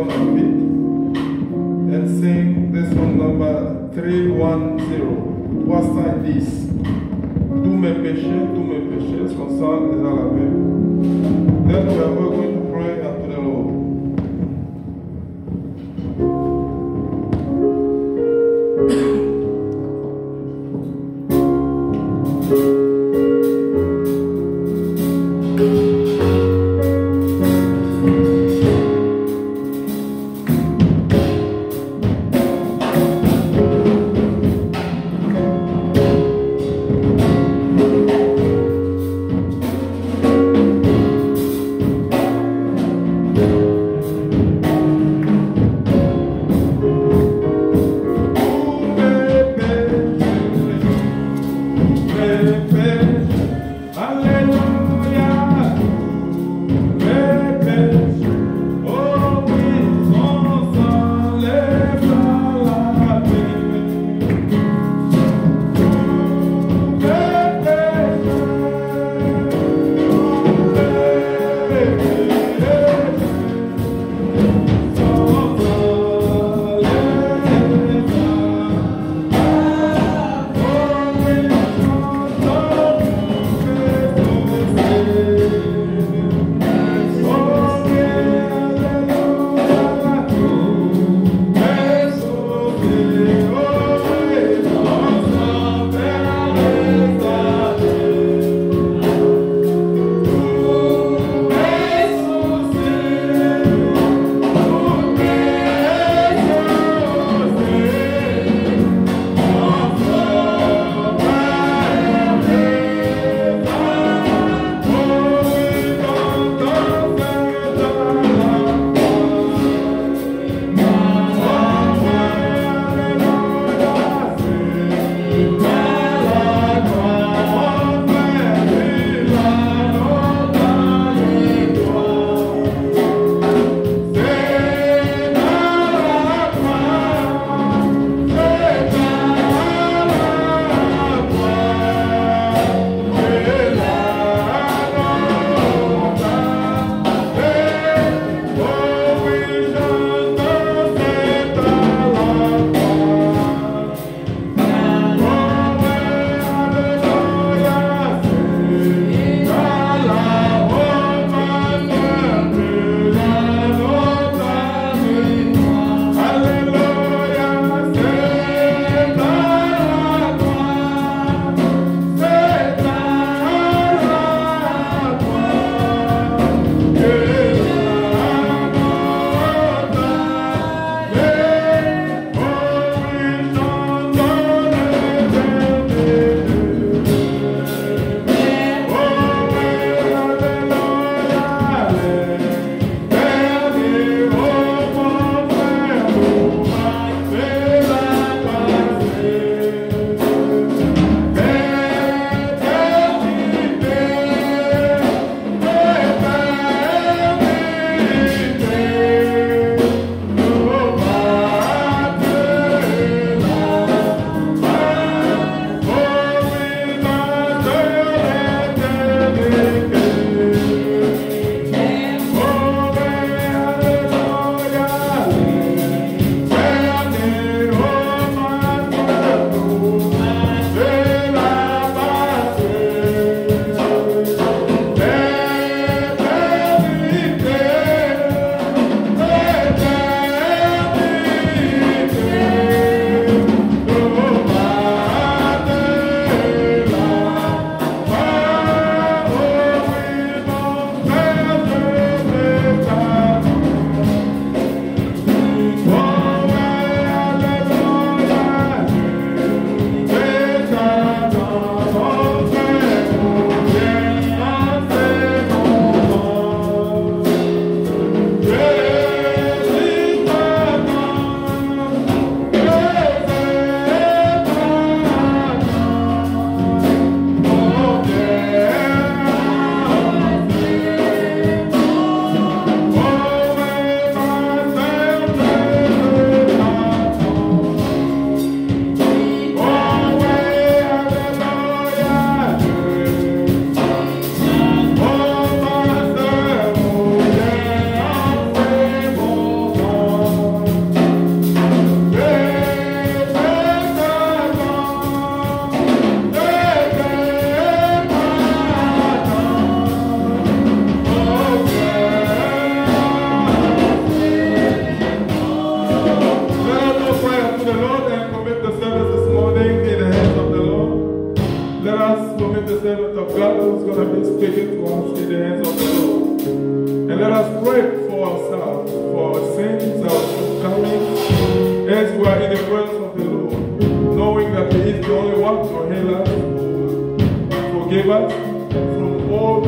on our feet and sing this song number 310. 310. Tous mes péchés sont sans déjà lavés. Then we are going to pray unto the Lord.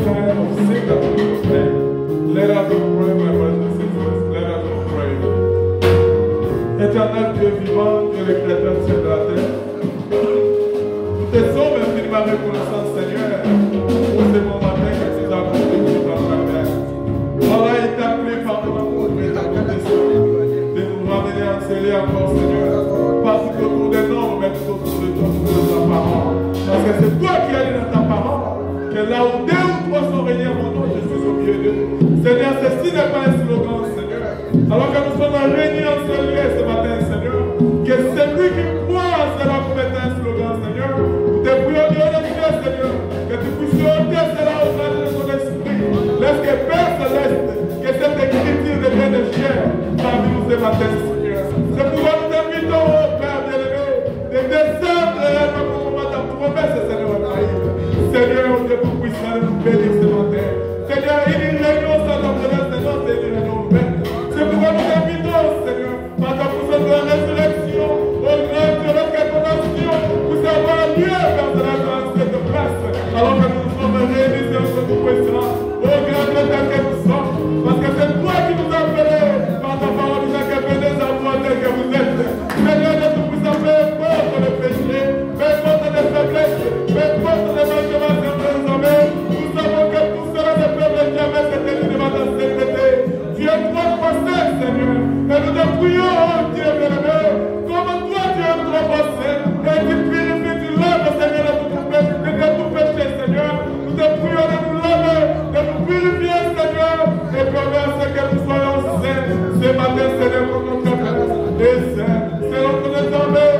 kind of sin that we commit. Let us pray, my brothers and sisters. Let us pray. Éternel Dieu vivant, Dieu le Créateur du ciel de la terre, nous te sommes infiniment reconnaissants, Seigneur, pour ce bon matin que tu as conduit dans ta terre. Allah est appelé par ton amour et ta protection de nous ramener à sceller encore, Seigneur, pas tout autour des noms, mais tout autour de toi, de ta parole. Parce que c'est toi qui as dit dans ta parole que là où deux ou trois sont réunis à mon nom, je suis au milieu d'eux. Seigneur, ceci n'est pas un slogan, Seigneur. Alors que nous sommes réunis en ce lieu ce matin, Seigneur, que celui qui croit cela comme étant un slogan, Seigneur, nous te prions de Dieu, Seigneur, que tu puisses ôter cela au travers de ton esprit. Laisse que Père Céleste, que cette écriture devienne chère parmi nous ce matin, Seigneur. C'est pourquoi nous t'invitons, oh Père bien-aimé, de descendre comme au moment de ta promesse, Seigneur, Seigneur, Dieu tout-puissant, de nous bénir ce matin. Seigneur, il y a une réunion sans ordonnance, Seigneur, c'est une réunion ouverte. C'est pourquoi nous t'invitons, Seigneur, par ta puissance de la résurrection, au grand Dieu, lorsque ton action puisse avoir lieu dans cette place, alors que nous sommes réunis sur ce tout-puissant, au grand Dieu tel que nous sommes, parce que c'est toi qui nous as appelés, par ta parole, nous as appelés les enfants tels que vous êtes. Seigneur, Dieu tout-puissant, peu importe le péché, peu importe les faiblesses, peu importe les manquements que nous avons, nous savons que tout cela ne peut jamais s'éteindre devant ta sainteté. Tu es trop passé, Seigneur, et nous te prions, oh Dieu bien-aimé, comme toi tu es trop passé, et tu purifies, tu laves, Seigneur, de tout péché, Seigneur. Nous te prions de nous laver, de nous purifier, Seigneur, et permettre que nous soyons saints. Ce matin, Seigneur, comme nous t'appelons, et saints, c'est notre désormais,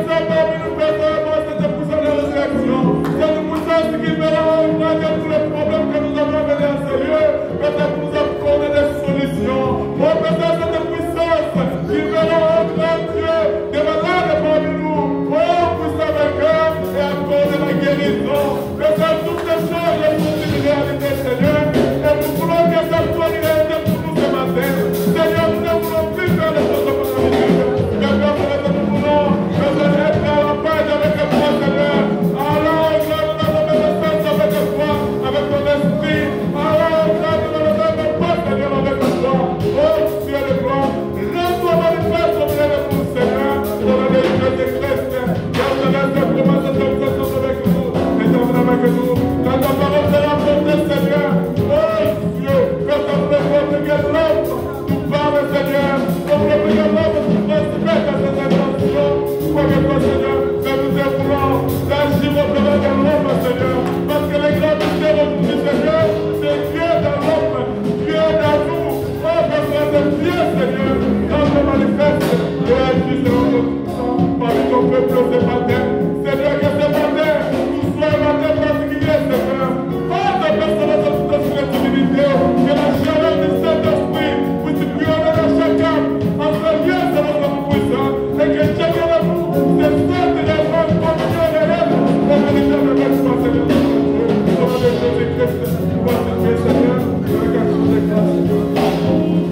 parmi nous, préservons cette puissance de résurrection, cette puissance qui verra malgré tous les problèmes que nous avons amenés à ce lieu, peut-être nous apporter des solutions. Oh, peut-être cette puissance qui verra, oh grand Dieu, des malades parmi nous, oh, puissant vainqueur, et accorder la guérison. Peut-être toutes ces choses, les sont une réalité, Seigneur, et nous voulons que ça soit une réalité pour nous ce matin. Seigneur, nous ne voulons plus faire les choses comme d'habitude, mais nous voulons que ce soit dans la paix avec toi, Seigneur. Alors, grâce à la connaissance avec toi, avec ton esprit. Alors, grâce à la connaissance, Seigneur, avec toi. Oh, Dieu de gloire, rends-toi manifeste au milieu de nous, Seigneur, au nom de Jésus-Christ. Grâce à la promesse de ta présence avec nous, éternellement avec nous. Quand ta parole sera portée, Seigneur, oh Dieu, quand ta présence devient l'homme, tu parles, Seigneur, comme le premier homme, tu participes à cette intention. Quoi que toi, Seigneur, que nous te voulons d'agir au travers de l'homme, Seigneur, parce que les grands mystères aujourd'hui, Seigneur, c'est Dieu dans l'homme, Dieu dans nous. Oh, personne de Dieu, Seigneur, quand tu manifestes et agis sur notre sang parmi ton peuple ce matin. Seigneur, que ce matin, nous soyons un matin particulier, Seigneur. Oh, ta personne de toute notre divinité, que la chaleur du Saint-Esprit puisse brûler dans chacun, en ce lieu, c'est notre puissant, et que chacun de nous se sente de la bonne communion de l'être, au véritable de notre foi, Seigneur. Au nom de Jésus-Christ, nous voici Dieu, Seigneur, avec un jour de grâce.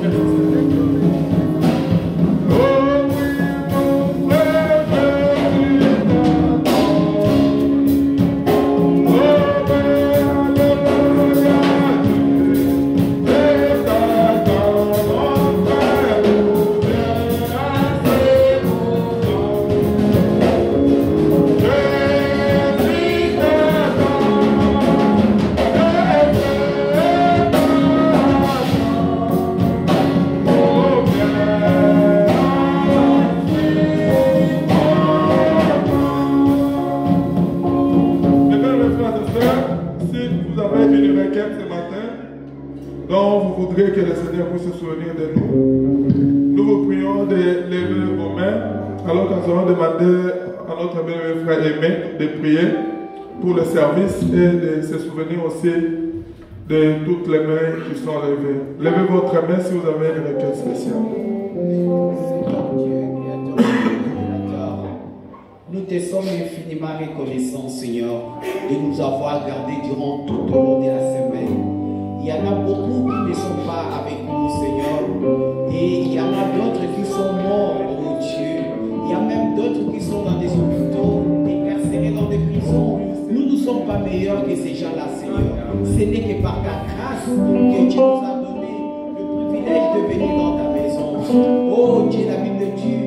Merci, Seigneur. Que le Seigneur puisse se souvenir de nous. Nous vous prions de lever vos mains alors que nous allons demander à notre bien-aimé frère Aimé de prier pour le service et de se souvenir aussi de toutes les mains qui sont levées. Levez votre main si vous avez une requête spéciale. Nous te sommes infiniment reconnaissants, Seigneur, de nous avoir gardés durant tout au long de la semaine. Il y en a beaucoup qui ne sont pas avec nous, Seigneur. Et il y en a d'autres qui sont morts, mon Dieu. Il y a même d'autres qui sont dans des hôpitaux, incarcérés dans des prisons. Nous ne sommes pas meilleurs que ces gens-là, Seigneur. Ce n'est Oh Dieu, la Bible dit,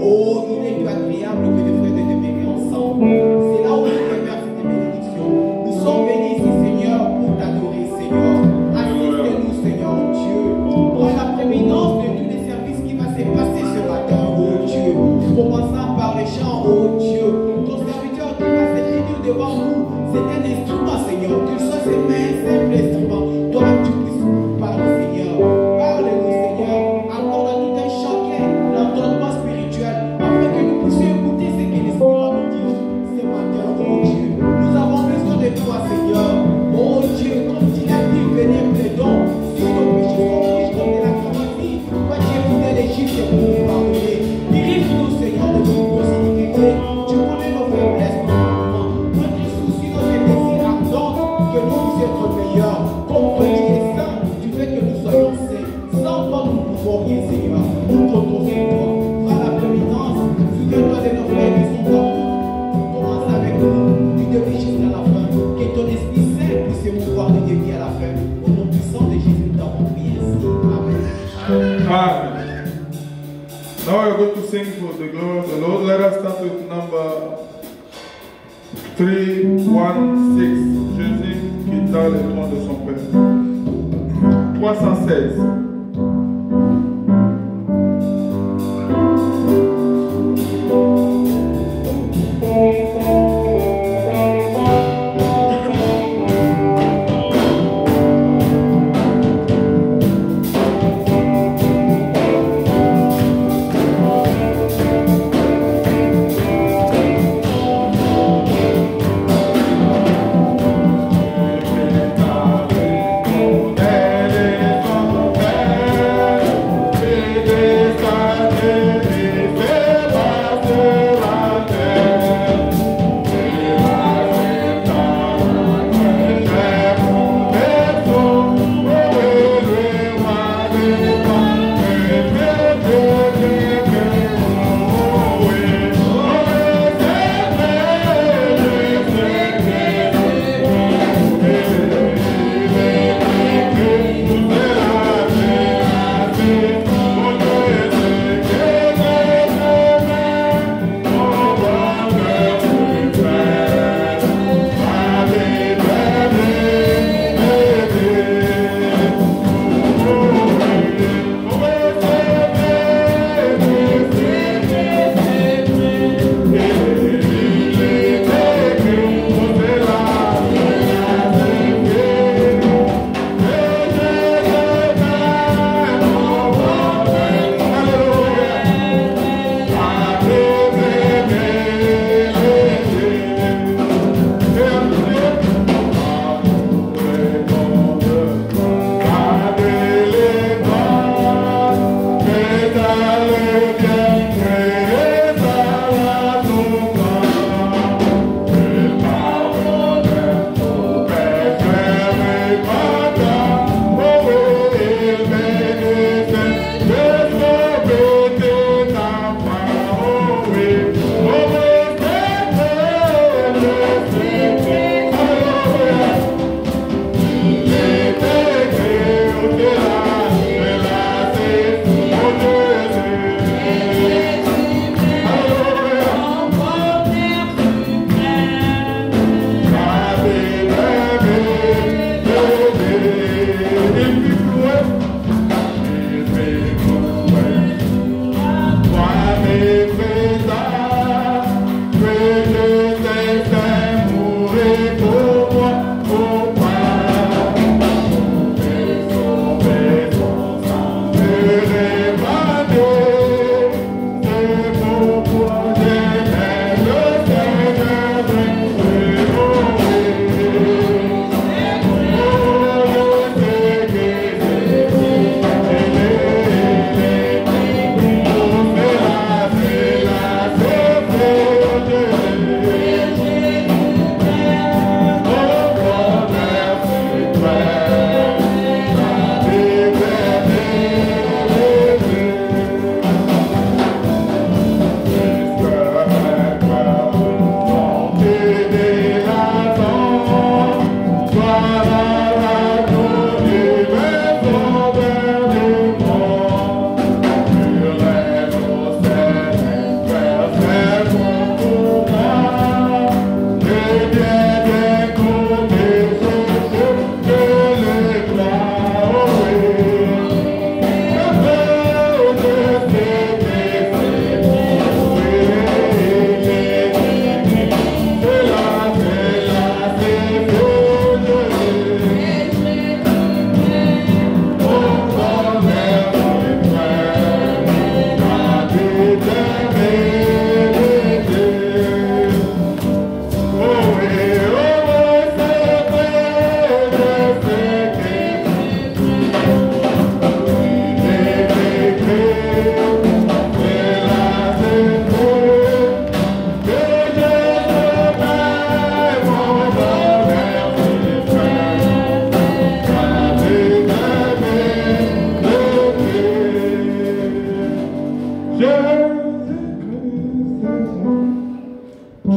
oh, il est plus agréable que de frères de demeurer ensemble. C'est là où nous demeure cette bénédiction. Nous sommes venus ici, Seigneur, pour t'adorer, Seigneur. Assiste-nous, Seigneur, oh Dieu. Prends la prééminence de tous les services qui va se passer ce matin, oh Dieu. Commençant par les chants, oh Dieu. Ton serviteur qui va se tenir devant nous, c'est un instrument, Seigneur. Qu'il soit c'est un simple instrument. Toi, tu puisses parler, Seigneur. Parle-nous, Seigneur. Accorde à tout un chacun l'entendement spirituel, afin que nous puissions écouter ce que l'Esprit va nous dire ce matin, oh Dieu. Nous avons besoin de toi, Seigneur. Oh Dieu, comme tu l'as dit, venez plaidons. Si nos péchés sont riches comme de la cramoisie, toi tu es fidèle et juste pour nous pardonner. Dirige-nous, Seigneur, de nos iniquités. Tu connais nos faiblesses, notre souci, notre désir ardent, que nous puissions être meilleurs. Comme toi qui es saint, tu veux que nous soyons saints. Sans toi, nous ne pouvons rien, Seigneur. Nous comptons sur toi. Prends la prééminence. Souviens-toi de nos frères qui sont en nous. Commence avec nous, du début jusqu'à la fin. Que ton Esprit Saint puisse pouvoir nous guérir à la fin. Au nom puissant de Jésus, nous t'avons prié ainsi. Amen. Amen. Now we're going to sing for the glory of the Lord. Let us start with number 316. Jésus quitta le trône de son Père. 316.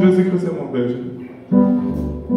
Jésus-Christ est mon berger. Alléluia.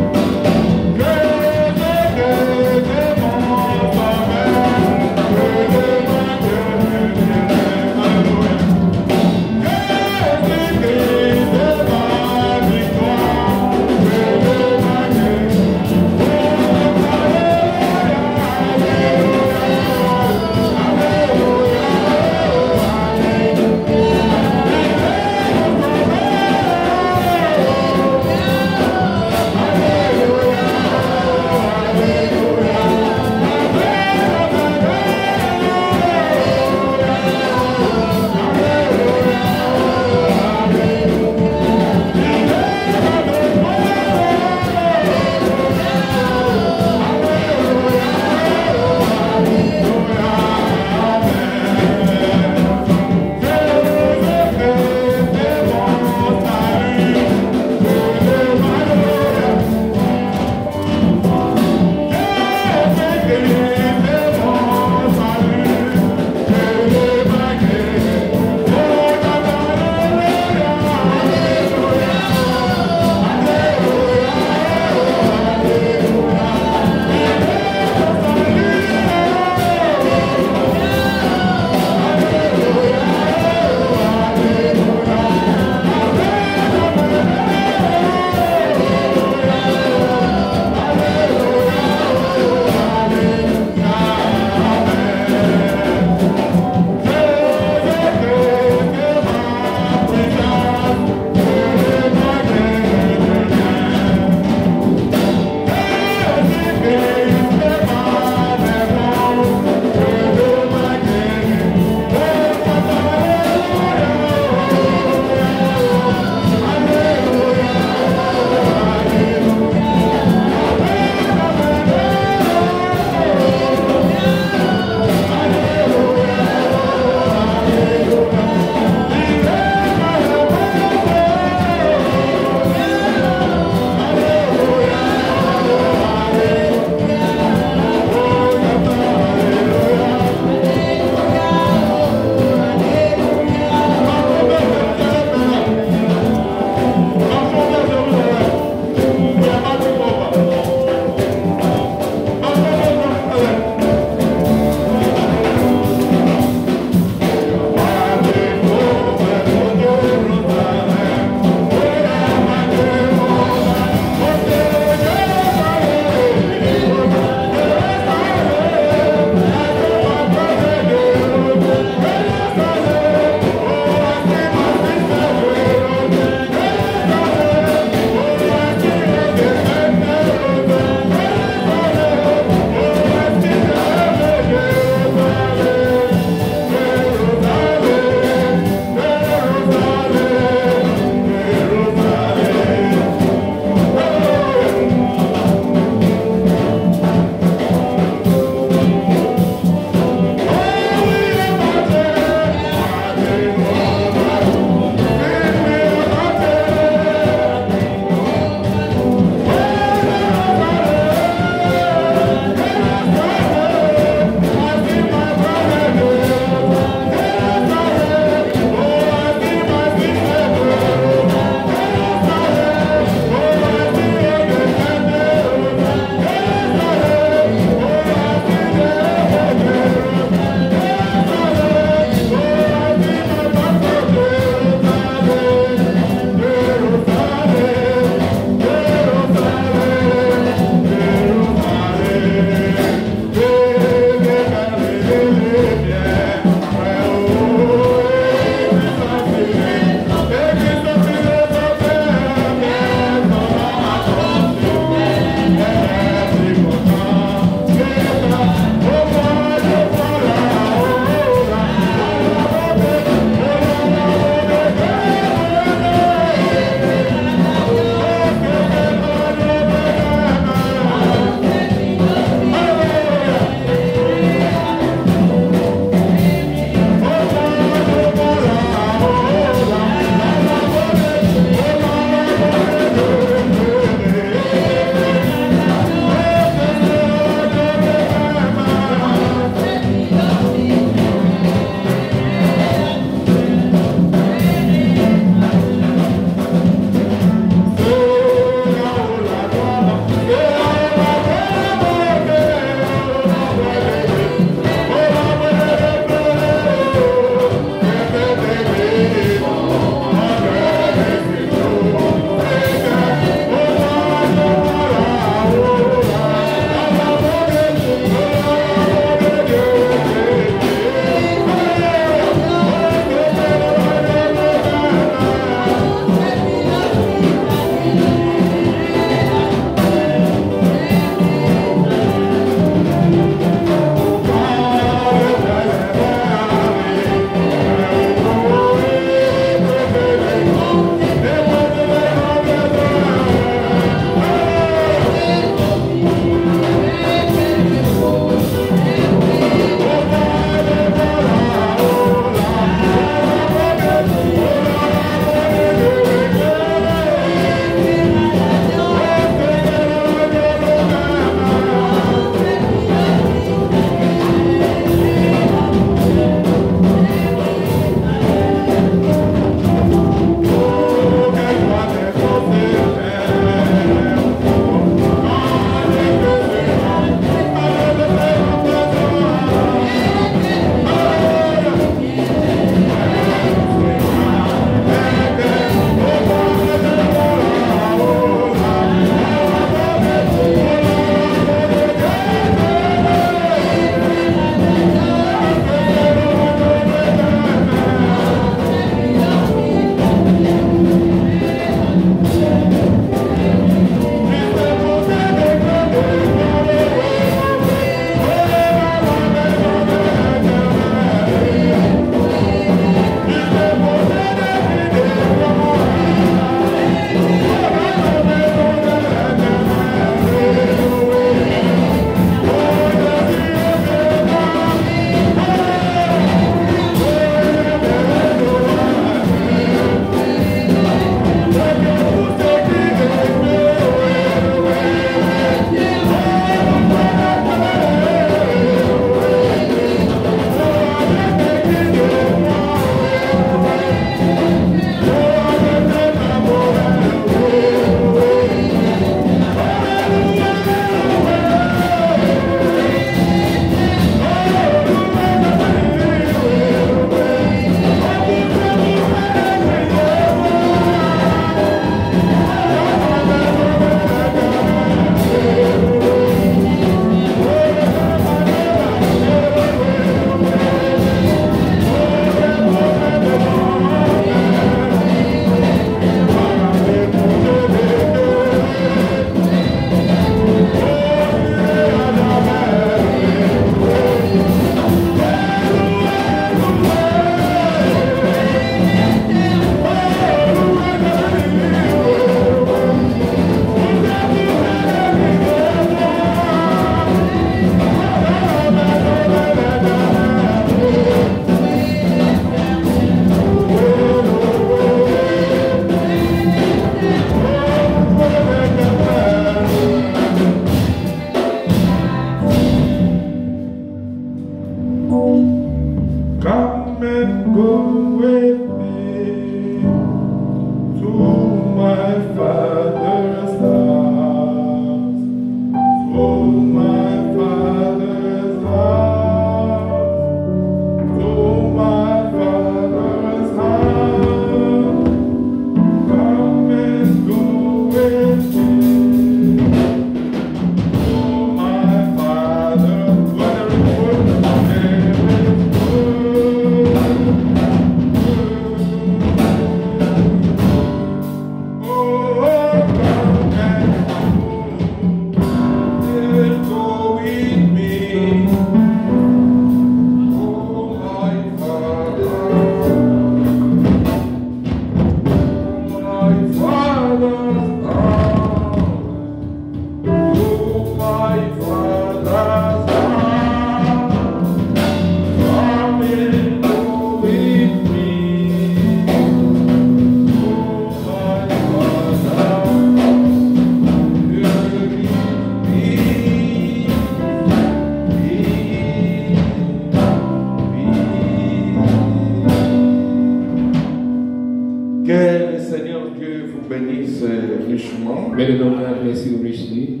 abondamment. May the Lord God bless you richly.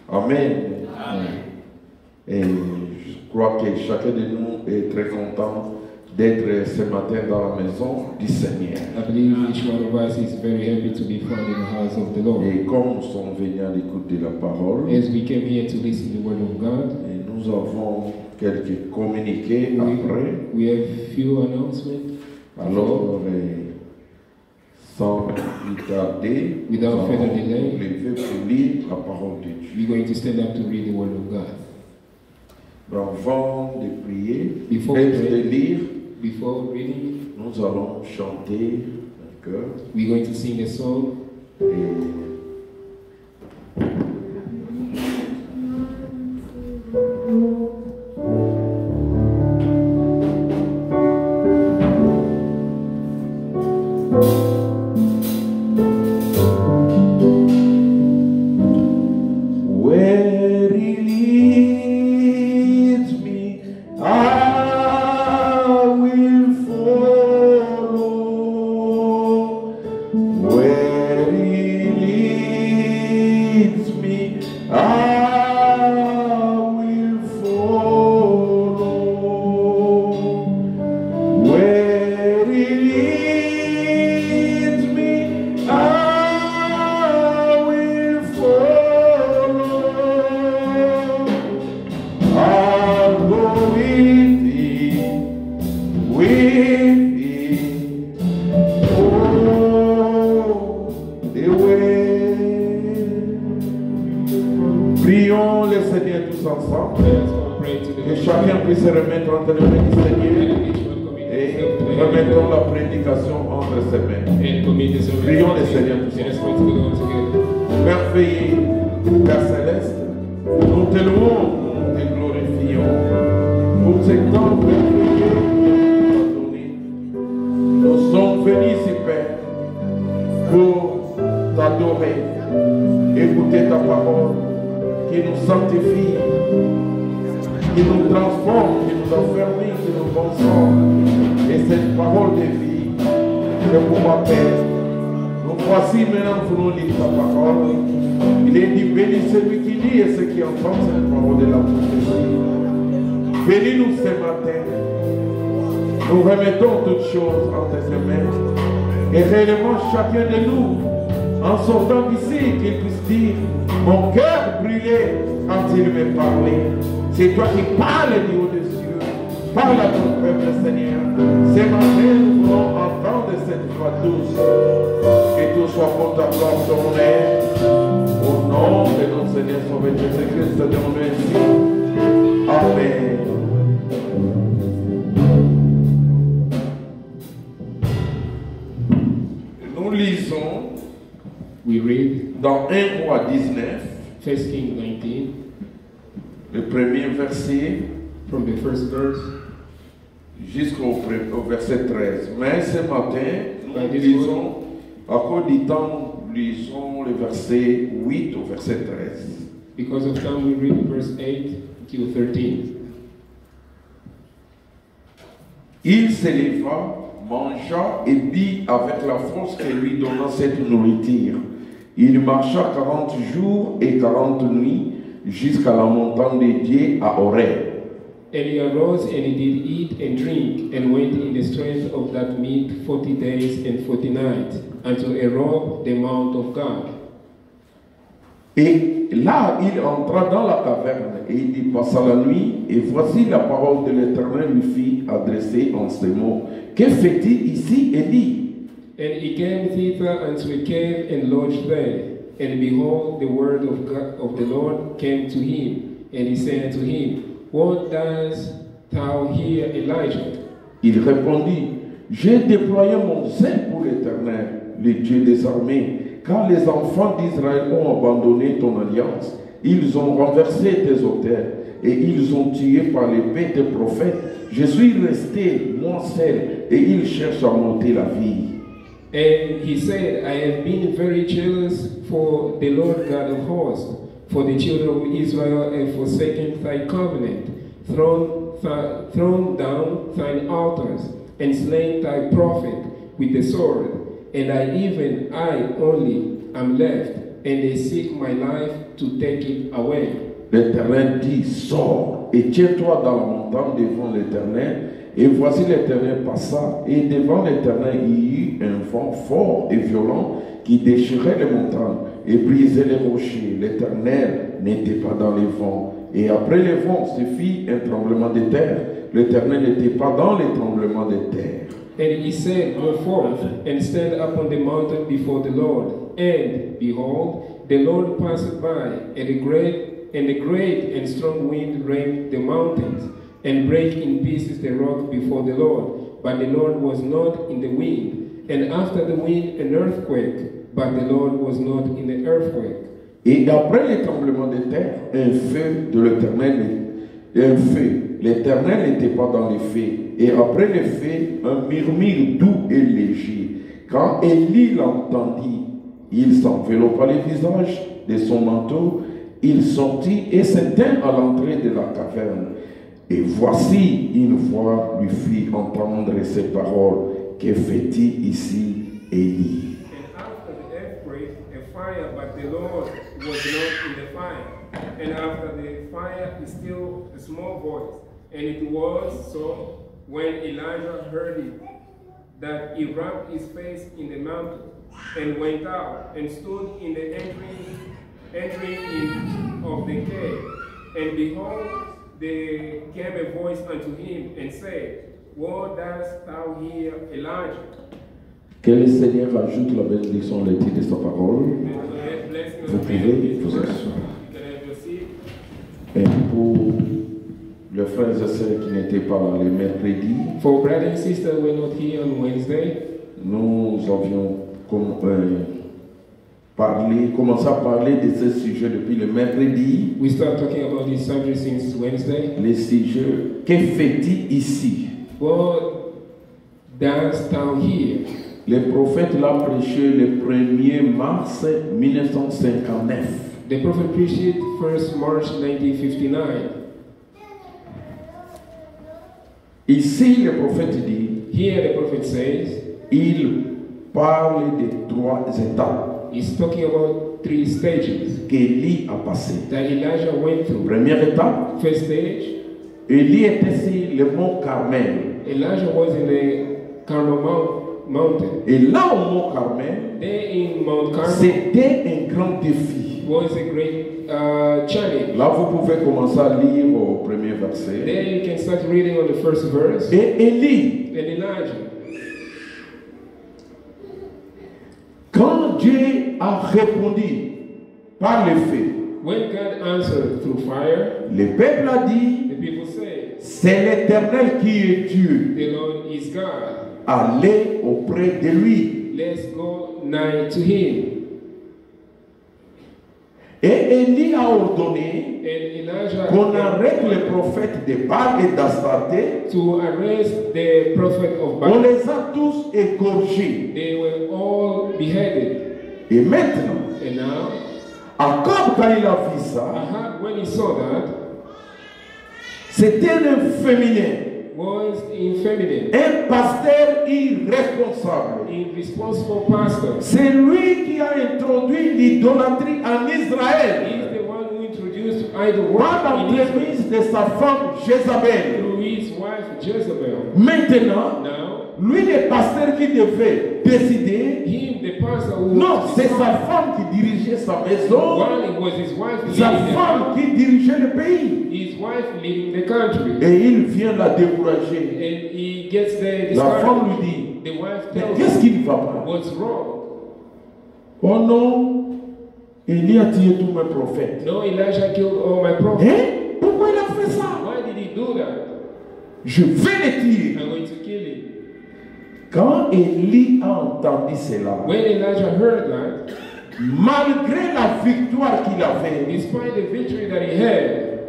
Amen. Amen. Et je crois que chacun de nous est très content d'être ce matin dans la maison du Seigneur. I believe each one of us is very happy to be found in the house of the Lord. Et comme nous sommes venus à l'écoute de la parole, As we came here to listen to the word of God, et nous avons quelques communiqués après. we have few announcements. Alors, sans plus tarder, nous Without allons further nous delay, lever pour lire la parole de Dieu. we're going to stand up to read the word of God. Avant de prier Before et we de pray, lire, before reading, nous allons chanter un chœur. we're going to sing a song. Where he leads me, I will follow. Where he leads me, I will follow. Where he leads me, I will follow. I'll go with thee, oh, the way. Prions le Seigneur tous ensemble, Let us all pray to the que Lord. chacun puisse se remettre entre les mains du Seigneur Let each one commit et himself to the remettons Lord. la prédication entre ses mains. And commit this over. Prions le Seigneur tous Let us ensemble. pray to the Lord together. Merveilleux Père Céleste, nous te louons, nous te glorifions pour ce temps merveilleux que tu nous as donné. Nous sommes venus ici, Père, pour t'adorer, écouter ta parole qui nous sanctifie, qui nous transforme, qui nous affermit, qui nous transforme. Et cette parole de vie, c'est pour ma Père. Nous voici maintenant, nous voulons lire ta parole. Il est dit, béni celui qui lit et ceux qui entendent cette parole de la prophétie. Bénis-nous ce matin. Nous remettons toutes choses entre tes mains. Et réellement, chacun de nous, en sortant d'ici, qu'il puisse dire, mon cœur brûlait quand il me parlait. C'est toi qui parles du haut des cieux. Parle à ton peuple, Seigneur. Ce matin, nous voulons entendre cette voix douce. Que tout soit pour ta gloire, ton honneur. Au nom de notre Seigneur Sauveur Jésus-Christ, de nous merci. Amen. Nous lisons We read dans 1 Roi 19, 1 Kings 19 le premier verset from the first verse. jusqu'au verset 13. Mais ce matin, nous By this lisons, à cause du temps, nous lisons le verset 8 au verset 13. Because of time, we read verse 8 to 13. Il s'éleva, mangea et but avec la force que lui donna cette nourriture. Il marcha 40 jours et 40 nuits jusqu'à la montagne de Dieu à Horeb. And he arose and he did eat and drink and went in the strength of that meat 40 days and 40 nights until Horeb, the mount of God. Et là, il entra dans la caverne et il y passa la nuit. Et voici la parole de l'Éternel lui fit adresser en ces mots. Que fait-il ici, Élie? And he came thither unto a cave and lodged there. And behold, the word of God, of the Lord came to him. And he said unto him, What dost thou here, Elijah? Il répondit, j'ai déployé mon zèle pour l'Éternel, le Dieu des armées, car les enfants d'Israël ont abandonné ton alliance. Ils ont renversé tes autels et ils ont tué par l'épée tes prophètes. Je suis resté, moi seul, et ils cherchent à monter la vie. And he said, I have been very jealous for the Lord God of hosts, for the children of Israel have forsaken thy covenant, thrown down thine altars, and slain thy prophet with the sword. And I only am left, and they seek my life to take it away. L'Éternel dit, sors et tiens-toi dans la montagne devant l'Éternel. Et voici l'Éternel passa, et devant l'Éternel il y eut un vent fort et violent qui déchirait les montagnes et brisait les rochers. L'Éternel n'était pas dans les vents. Et après les vents se fit un tremblement de terre. L'Éternel n'était pas dans les tremblements de terre. And he said, go forth and stand upon the mountain before the Lord. And behold, the Lord passed by, and a great and strong wind rent the mountains, and brake in pieces the rock before the Lord. But the Lord was not in the wind. And after the wind, an earthquake. But the Lord was not in the earthquake. Et après les tremblements de terre, un feu de l'Éternel, un feu. L'Éternel n'était pas dans les feux. Et après les feux, un murmure doux et léger. Quand Élie l'entendit, il s'enveloppa le visage de son manteau, il sortit et s'éteint à l'entrée de la caverne. Et voici, une voix lui fit entendre ces paroles. Que fait-il ici, Élie? And after the earthquake, a fire, but the Lord was not in the fire. And after the fire, still a small voice. And it was so when Elijah heard it, that he wrapped his face in the mountain, and went out, and stood in the entering in of the cave. And behold, there came a voice unto him, and said, What dost thou here, Elijah? Que le Seigneur ajoute la bénédiction au titre de sa parole. Vous pouvez vous asseoir. Et pour les frères et sœurs qui n'étaient pas là le mercredi, For brothers and sisters who were not here on Wednesday, nous avions commencé à parler de ce sujet depuis le mercredi. we start talking about this subject since Wednesday. Le sujet, que fait-il ici? What dost thou here? Le prophète l'a prêché le 1er mars 1959. The prophet preached it 1st March 1959. Ici, le prophète dit, Here the prophet says, il parle de 3 étapes he's talking about 3 stages qu'Élie a passées. that Elijah went through. Première étape, First stage, Élie était sur le mont Carmel. Elijah was in the Carmel mountain. Et là, au mont Carmel, There in Mount Carmel c'était un grand défi. was a great challenge. Là, vous pouvez commencer à lire au premier verset. There you can start reading on the first verse. Et Élie, And Elijah, quand Dieu a répondu par le feu, when God answered through fire, le peuple a dit, the people say, c'est l'Éternel qui est Dieu. the Lord is God. Allez auprès de lui. Let's go nigh to him. Et Élie a ordonné And Elijah qu'on arrête les prophètes de Baal et d'Astarté. to arrest the prophet of On Baal. les a tous égorgés. They were all beheaded. Et maintenant, And now, Akab, quand il a vu ça, Ahab, when he saw that, c'était un féminin, was infeminate, un pasteur irresponsable. irresponsible pastor. C'est lui qui a introduit l'idolâtrie en Israël He's the one who introduced idol par worship in Israel l'entremise de sa femme Jézabel. through his wife Jezebel. Maintenant, Now, lui, le pasteur qui devait décider, him, the pastor who non, was c'est sa femme qui dirigeait sa maison, while it was his wife sa leading the femme house, qui dirigeait le pays. his wife leading the country. Et il vient la décourager. And he gets the La femme discouraged. lui dit, The wife mais tells qu'est-ce him, qui ne va pas? what's wrong? Oh non, Élie a tué tous mes prophètes. No, Elijah killed all my prophets. Hein? Pourquoi il a fait ça? Why did he do that? Je vais les tuer. I'm going to kill him. Quand Élie a entendu cela, When Elijah heard that, malgré la victoire qu'il avait, despite the victory that he had,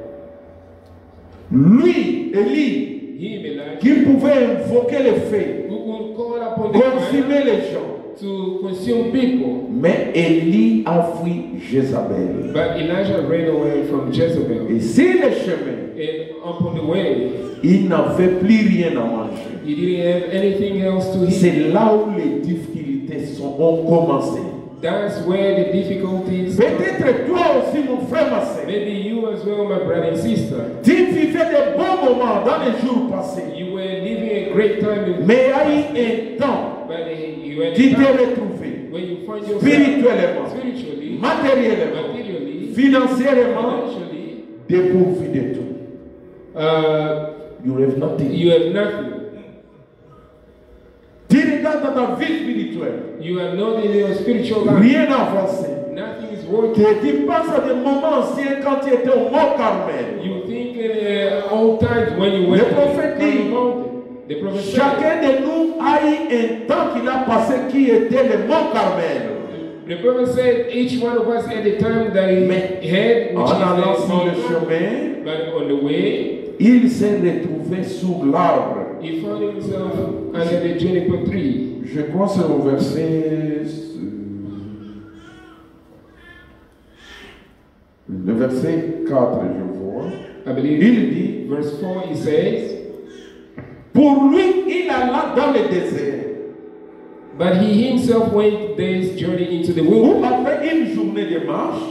lui, Élie, him, Elijah, qui pouvait invoquer le feu, who could call upon the consumer fire les gens. to consume people. Mais Élie a fui Jézabel. But Elijah ran away from Jezebel. Et sur le chemin, And upon the way, il n'avait plus rien à manger. he didn't have anything else to eat. C'est là où les difficultés ont commencé. That's where the difficulties. Peut-être toi aussi, mon frère, ma sœur. Maybe you as well, my brother and sister. Tu vivais de bons moments dans les jours passés. You were living a great time in Mais il y a eu un temps, but you had tu a t'es time retrouvé when you find yourself spirituellement, spiritually, matériellement, materially, financièrement, financially, dépourvu de tout. You have nothing. you have nothing. Tu regardes dans ta vie spirituelle, You have not in your spiritual life. rien n'a avancé. Nothing is working. Tu penses à des moments anciens quand tu étais au Mont Carmel. You think in old times when you went Le prophète to the dit, mountain. The prophet said, chacun de nous a eu un temps qu'il a passé qui était le Mont Carmel. the prophet said each one of us had a time that he had, which En allant is sur le the chemin, but on the way, il s'est retrouvé sous l'arbre. he found himself under the juniper tree. Je crois que c'est au verset. Le verset 4, je vois. I believe Il dit, verse 4 he says, pour lui, il alla dans le désert. but he himself went this journey into the Où wilderness. après une journée de marche,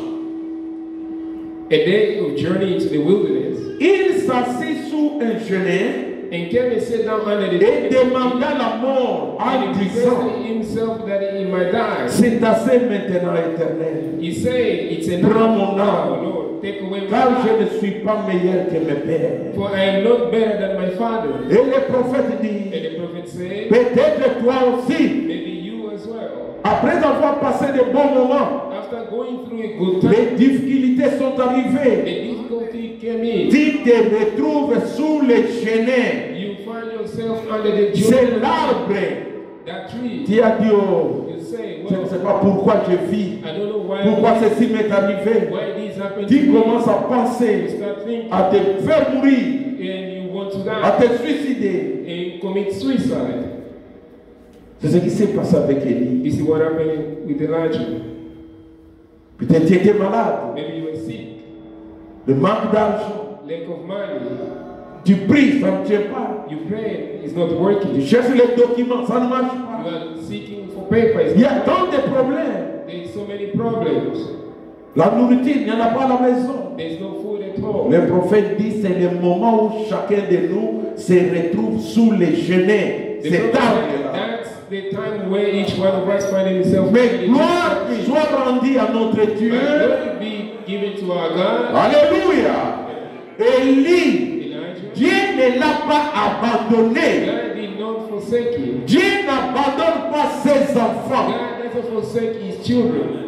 A day of journey into the wilderness. il s'assit sous un genêt And came and sat down under the et tree. demanda la mort en And he disant, presented himself that he might die. c'est assez maintenant, Éternel, He said, it's enough Prends mon now, âme. Lord. Take away my car life. je ne suis pas meilleur que mes pères. For I am not better than my father. Et le prophète dit, And the prophet said, peut-être toi aussi, maybe you as well. après avoir passé de bons moments, After going through a good time, les difficultés sont the arrivées. difficulty came in. Tu te retrouves sous le genêt. You find yourself under the C'est juniper, l'arbre. that tree. Tu as dit, oh, You say, je ne well, sais pas pourquoi je vis, I don't know pourquoi why ceci m'est arrivé. this happened to Tu me. commences à You penser, start thinking, à te faire mourir, and you want to à die te suicider. and commit suicide. C'est ce qui s'est passé avec Élie. You see what happened with Elijah? Peut-être tu étais malade, Maybe you were sick, le manque d'argent. lack of money. Tu pries, ça ne tient pas. You pray, it's not Tu working. cherches les documents, ça ne marche pas. You are seeking for paper. It's Il y a not tant de problèmes. There's so many problems. La nourriture, il n'y en a pas à la maison. There's no food at all. Le prophète dit c'est le moment où chacun de nous se retrouve sous les genêts. The Cet prophet said arbre-là. that's the time where each one of us find himself. Mais gloire soit rendue à notre Dieu. Glory be given to our God. Alléluia. Élie, Elijah. Dieu ne l'a pas abandonné. God did not forsake him. Dieu n'abandonne pas ses enfants. God doesn't forsake his children.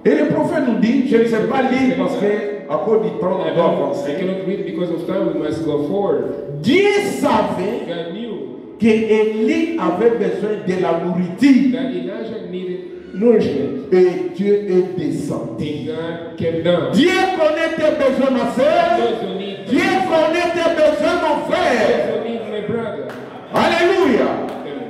Et le prophète nous dit, je ne sais pas lire parce que à cause du temps, on doit I avancer. cannot read because of time. We must go forward. Dieu savait God knew que Élie avait besoin de la nourriture. that Elijah needed nourishment. Et Dieu est descendu. And God came down. Dieu connaît tes besoins, ma soeur. Also need Dieu connaît tes besoins, mon frère. also need my brother. Alléluia.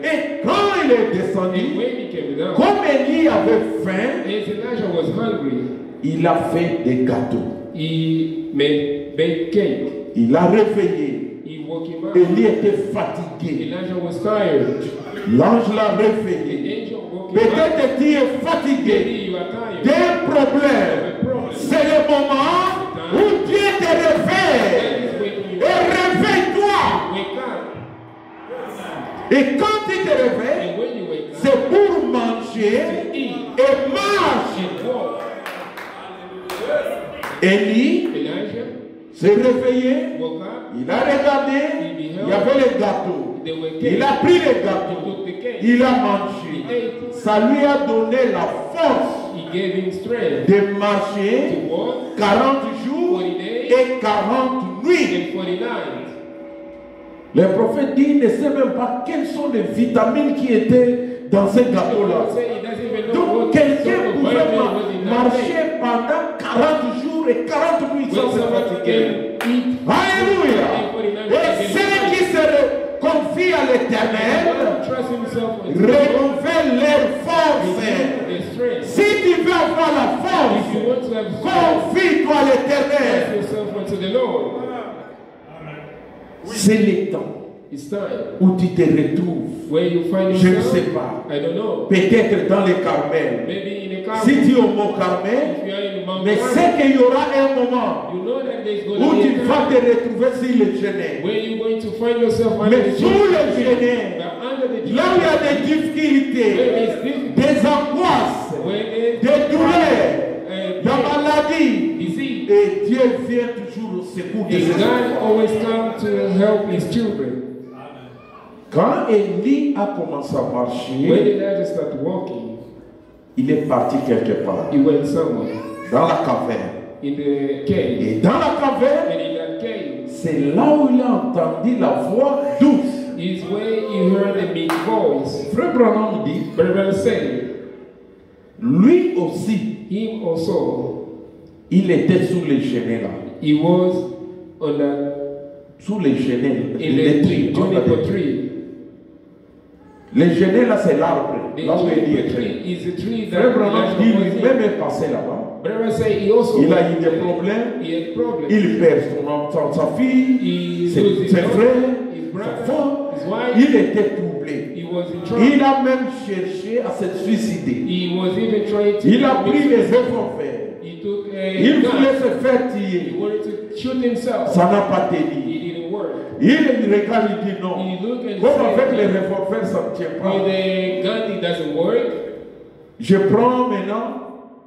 Et quand il est And descendu, when he came down, comme Élie avait faim, as Elijah was hungry, il a fait des gâteaux. he made baked cake. Il a réveillé. He woke him up. Élie était fatigué. Elijah was tired. L'ange l'a The réveillé. angel woke him up. Peut-être tu es fatigué Maybe you are tired. d'un problème. C'est le moment où Dieu te réveille. God is waking you Et up. réveille-toi. Wake up. Et quand tu te réveilles, And when you wake up, c'est pour manger eat et marche. and walk. Élie Elijah s'est réveillé, woke up. il a regardé, il y avait les gâteaux. They were Il cake. a pris les He gâteaux, took the cake. il a mangé. He ate. Ça lui a donné la force He gave him strength de marcher to walk 40 jours et 40 nuits. and 40 nights. Le prophète dit, il ne sait même pas quelles sont les vitamines qui étaient dans ces gâteaux-là. Say he doesn't even know Donc what quelqu'un sort of pouvait vitamin was in that cake. marcher pendant 40 jours et 40 nuits sans When se someone fatiguer. can eat Alléluia. and 49 Et days ceux qui se confient à l'Éternel trust himself with renouvellent leur force. the strength. Si tu veux avoir la If you force, want to have strength, confie-toi à trust l'Éternel. yourself unto the Lord. C'est le temps. It's time. où tu te retrouves. Where you find Je ne yourself, sais pas. I don't know. Peut-être dans les Carmel. Maybe in a car. Si tu es au Mont If Carmel, you are in Mount mais Carmel, c'est qu'il y aura un moment you know that there's going où to be tu a vas time te retrouver sur le Genève. where you're going to find yourself under Mais the sous le judgment. Genève, But under the là où il y a judgment, des difficultés, where there's difficulty, des angoisses, where there's des douleurs, la maladie, disease, et Dieu vient toujours au secours de and ses God enfants. always comes to help His children. Quand Élie a commencé à When marcher, Elijah started walking, il est parti quelque part, he went somewhere dans la caverne. in the cave, Et dans la caverne, and in that cave c'est là où il a entendu la voix douce. is where he heard a meek voice. Frère Branham dit, Brother said, lui aussi, him also, il était sous les genêts là. he was on that Sous les genêts, in les the tris, on juniper appelle. tree. Les genêts là, c'est l'arbre. The Là où Élie juniper était. tree is a tree that Frère Branham dit, Elijah was lui-même in. est passé là-bas. Brother said he also Il a went eu des there. problèmes. He had problems. Il perd sa fille, He ses loses his frères, his sa brother, femme. his wife. Il était troublé. He was in trouble. Il a même cherché à se suicider. He was even trying to. Il a pris les revolvers. He took Il a voulait gun. se faire He tuer. wanted to shoot himself. Ça n'a pas tenu. It didn't work. Il regarde, il dit non. He looked and Comme avec les said, revolvers, ça ne tient with pas. the gun it doesn't work. Je prends maintenant.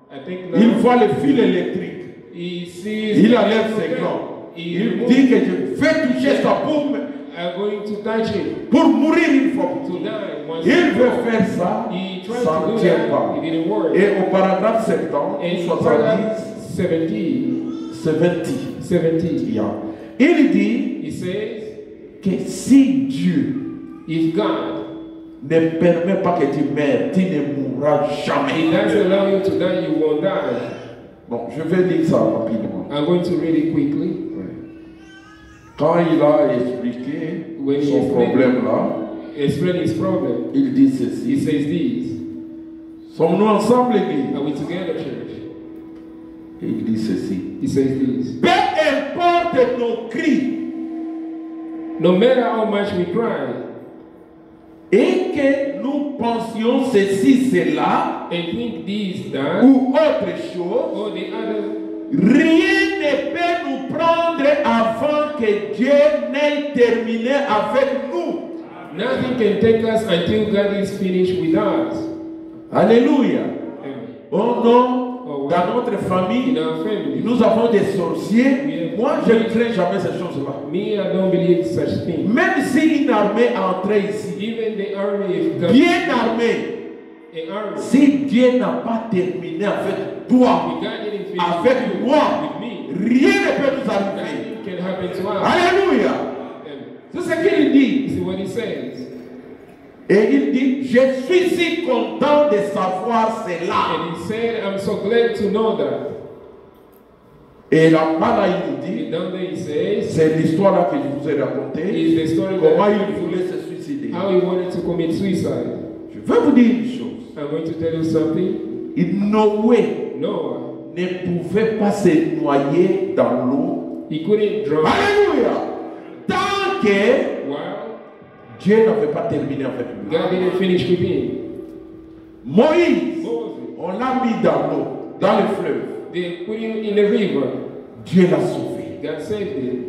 I think Il now voit le fil électrique. he sees. Il the enlève gun. ses gants. He Il removes. dit que je vais toucher sa paume I'm going to touch it pour mourir une fois pour to toutes. die. Once Il veut faire ça, he tried ça to ne do tient that. pas. It didn't work. Et au paragraphe 70, And 70, paragraph 70, 70, il dit he says, que si Dieu if God, ne permet pas que tu meurs, tu ne mourras He jamais. doesn't allow you to die, you won't die. Bon, je vais lire ça rapidement. I'm going to read it quickly. Quand il a expliqué When he son explained- problème là, Explain his problem. il dit He ceci. says this. Sommes-nous ensemble, Église? Are we together, church? Et il dit ceci. He says this. Peu importe nos cris No matter how much we cry et que nous pensions ceci, cela and think this, that, ou autre chose, or the other, rien ne peut nous prendre avant que Dieu n'ait terminé avec nous. nothing can take us until God is finished with us. Alléluia. Amen. Oh non, dans notre famille, In our family, nous avons des sorciers. Moi, je ne crains jamais ces choses-là. me, I don't believe such thing. Même si une armée entrait ici, Even the army, if God, bien armée, an army, si Dieu n'a pas terminé avec toi, if God didn't finish avec with you, moi, with me, rien ne peut nous arriver. nothing can happen to us. Alléluia. Amen. C'est ce qu'il dit. See what he says. Et il dit, je suis si content de savoir cela. And he said, I'm so glad to know that. Et là-bas, là, il nous dit, And down there he says, c'est l'histoire là que je vous ai racontée, is the story comment that il voulait se suicider. how he wanted to commit suicide. Je veux vous dire une chose. I'm going to tell you something. Noé Noah, ne pouvait pas se noyer dans l'eau. he couldn't drown Alléluia. Tant que while Dieu n'avait pas terminé avec lui. God didn't finish with him. Moïse, Moses, on l'a mis dans l'eau, dans le fleuve. they put him in the river. Dieu l'a sauvé. God saved him.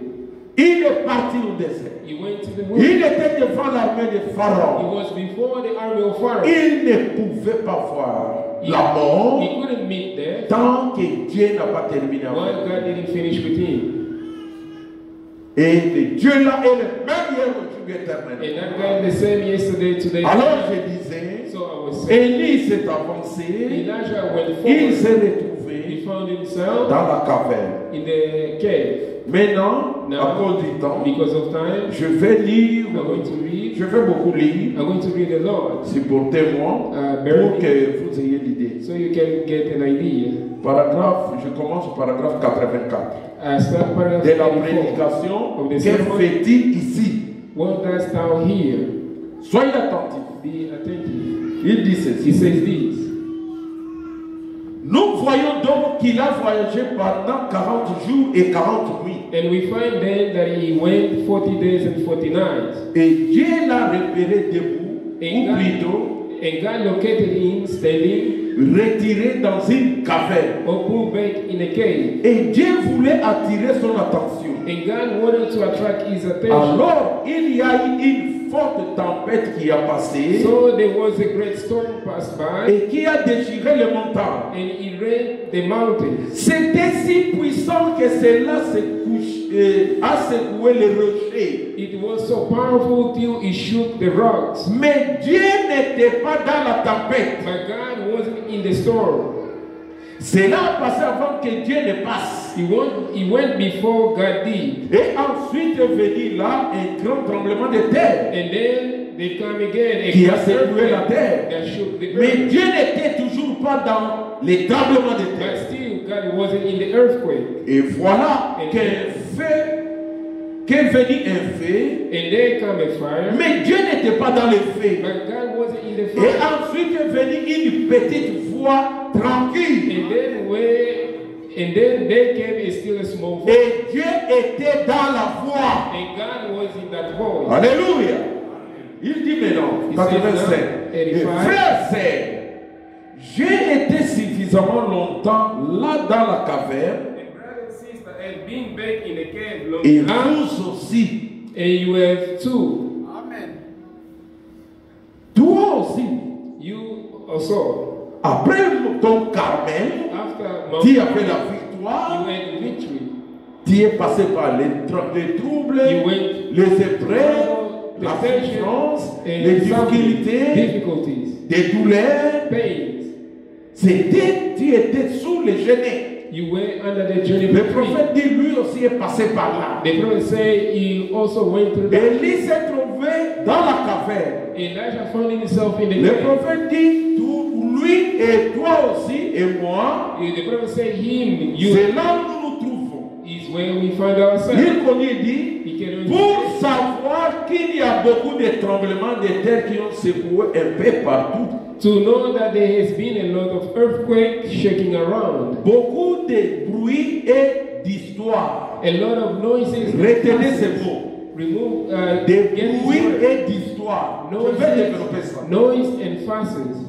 Il est parti au désert. He went to the Il wilderness. était devant l'armée de He Pharaon. was before the army of Pharaoh. Il ne pouvait pas voir He, la mort he couldn't meet there tant que Dieu n'a pas terminé while avec God lui. didn't finish with him. Et le Dieu là est le même hier aujourd'hui éternel. And that God the same yesterday, today. Alors je disais, So I was saying, Élie s'est avancé, Elijah went il forward. s'est He retrouvé found himself dans la caverne. in the cave. Maintenant, Now, à cause du temps, because of time, je vais lire, I'm going to read. je vais beaucoup lire, I'm going to read the Lord supportez-moi, bear pour me. que vous ayez l'idée. So you can get an idea. Paragraphe, je commence au paragraphe 84. I start paragraph De la 84. prédication, Of the que sermon. fait-il ici? What dost thou hear? Soyez attentifs. Be attentive. Il dit He ceci. says this. Nous voyons donc qu'il a voyagé pendant 40 jours et 40 nuits. And we find then that he went 40 days and 40 nights. Et Dieu l'a repéré debout, ou plutôt And God located him standing retiré dans une caverne. or pulled back in a cave. Et Dieu voulait attirer son attention. And God wanted to attract his attention. Alors, il y a eu une forte tempête qui a passé So there was a great storm passed by et qui a déchiré les montagnes. and it rained the mountains. C'était si puissant que cela a secoué les rochers. It was so powerful till it shook the rocks. Mais Dieu n'était pas dans la tempête. But God wasn't in the storm. Cela a passé avant que Dieu ne passe. He went before God did. Et ensuite est venu là un grand tremblement de terre And then they come again qui a great secoué la earthquake terre. that shook the Mais earth. Dieu n'était toujours pas dans les tremblements de But terre. still, God wasn't in the earthquake. Et voilà qu'est venu un feu. And there come a fire. Mais Dieu n'était pas dans le feu. But God wasn't in the Et fire. ensuite est venue une petite voix tranquille. And then there came a still a small voice. Et Dieu était dans la voix. And God was in that voice. Alléluia. Il dit maintenant, He 85. says Et 85. frères, sœurs, j'ai été suffisamment longtemps là dans la caverne. And brother and sister, and being back in the cave long Et time, vous aussi. and you have too. Toi aussi. You also. Après ton Carmel, After tu as Mount fait la Carmel, victoire. you had victory. Tu es passé par les troubles, You went les épreuves, la temptation souffrance, and les some difficultés, difficulties, des douleurs. pains. Tu étais sous les genêts. You went under the journey Le tree. prophète dit, lui aussi est passé par là. The prophet say he also went through that. Élie s'est trouvé dans la caverne. Elijah found himself in the Le cave. prophète dit, lui et toi aussi et moi, The prophet said him, you c'est là où nous nous trouvons. is where we find ourselves. Il continue dit, He can only pour say, savoir qu'il y a beaucoup de tremblements de terre qui ont secoué un peu partout. to know that there has been a lot of earthquake shaking around. Beaucoup de bruit et d'histoire. A lot of noises. Retenez ces mots. Remove Des get this bruits word. et d'histoire. Je vais développer ça. Noise and fusses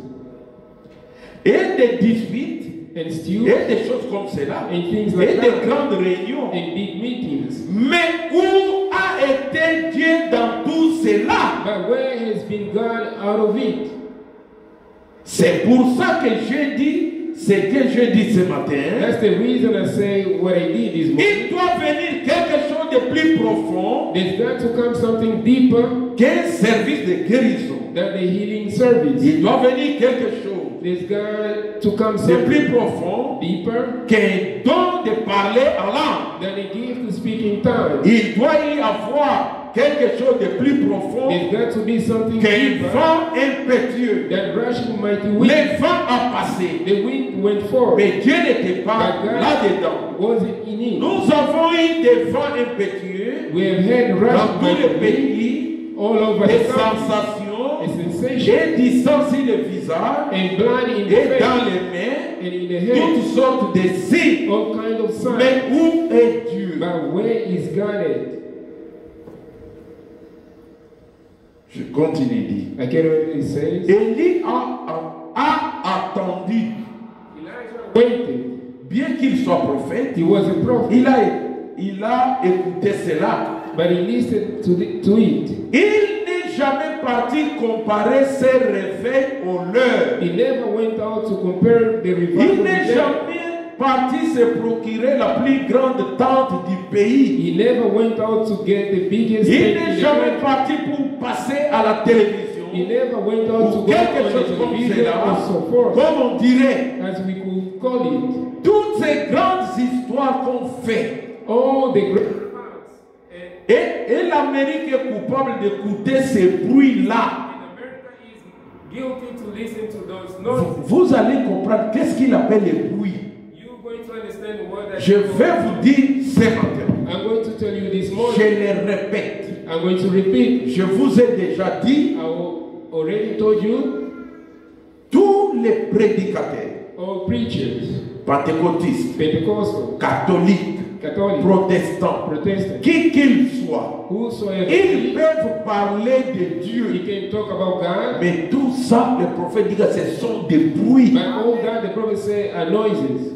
Et des disputes and stew et des choses comme cela. and things Et like des that grandes réunions. and big meetings. Mais où a été Dieu dans tout cela? But where has been God out of it? C'est pour ça que j'ai dit ce que j'ai dit ce matin. That's the reason I say what I did this morning. Il doit venir quelque chose de plus profond There's got to come something deeper qu'un service de guérison. than the healing service. Il doit venir quelque chose There's got to come de something plus profond deeper qu'un don de parler en langue. than a gift to speak in tongues. Il doit y avoir quelque chose de plus profond There's got to be something qu'un deeper vent impétueux. than rushing mighty wind. Le vent a passé, The wind went forth, mais Dieu n'était pas but God là-dedans. wasn't in it. Nous avons eu des vents impétueux We have had dans rushing tous les mighty wind pays, all over des the country, sensations, a sensation, et du sang sur le visage, and blood in the et face dans les mains, and in the head, toutes sortes de signes. all kind of signs. Mais où est Dieu? But where is God at? Je continue dit. Like it says, Élie a attendu, Elijah waited. bien qu'il soit prophète, He was a prophet, il a écouté cela. but he listened to it. Il n'est jamais parti comparer ses réveils aux leurs. He never went out to compare the Il revival n'est with them. jamais parti se procurer la plus grande tente du pays. He never went out to get the biggest Il tent in n'est the jamais country. parti pour passer à la télévision He never went out to ou go quelque on chose the comme television cela, or so forth, comme on dirait. as we could call it. Toutes ces grandes histoires qu'on fait. All the great Et l'Amérique est coupable d'écouter ces bruits-là. America is guilty to listen to those noises. Vous allez comprendre qu'est-ce qu'il appelle les bruits. You're going to understand what that Je vais vous dire ce matin. I'm going to tell you this Je morning. les répète. I'm going to repeat. Je vous ai déjà dit, I already told you, tous les prédicateurs, all preachers, pentecôtistes, Pentecostal, catholiques, Catholic, protestant, Protestant, qui qu'il soit, whosoever ils he peuvent parler de Dieu. can talk about God, Mais tout ça, le prophète dit que ce sont des bruits. but all that the prophet say are noises.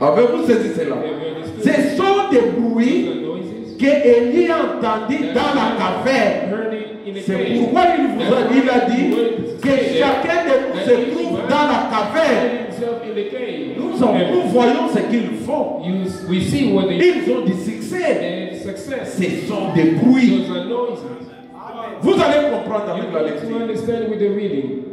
Avez-vous saisi cela? Have you understood? Ce sont des bruits Those are noises que Élie a entendus dans la caverne. heard it in the C'est cave. pourquoi il a dit que chacun de nous se trouve dans la caverne. Himself in the cave. Nous voyons ce qu'ils font. We see what they Ils ont du succès. and success. Ce sont des bruits. Those are noises. Vous allez comprendre avec la To lecture. understand with the reading.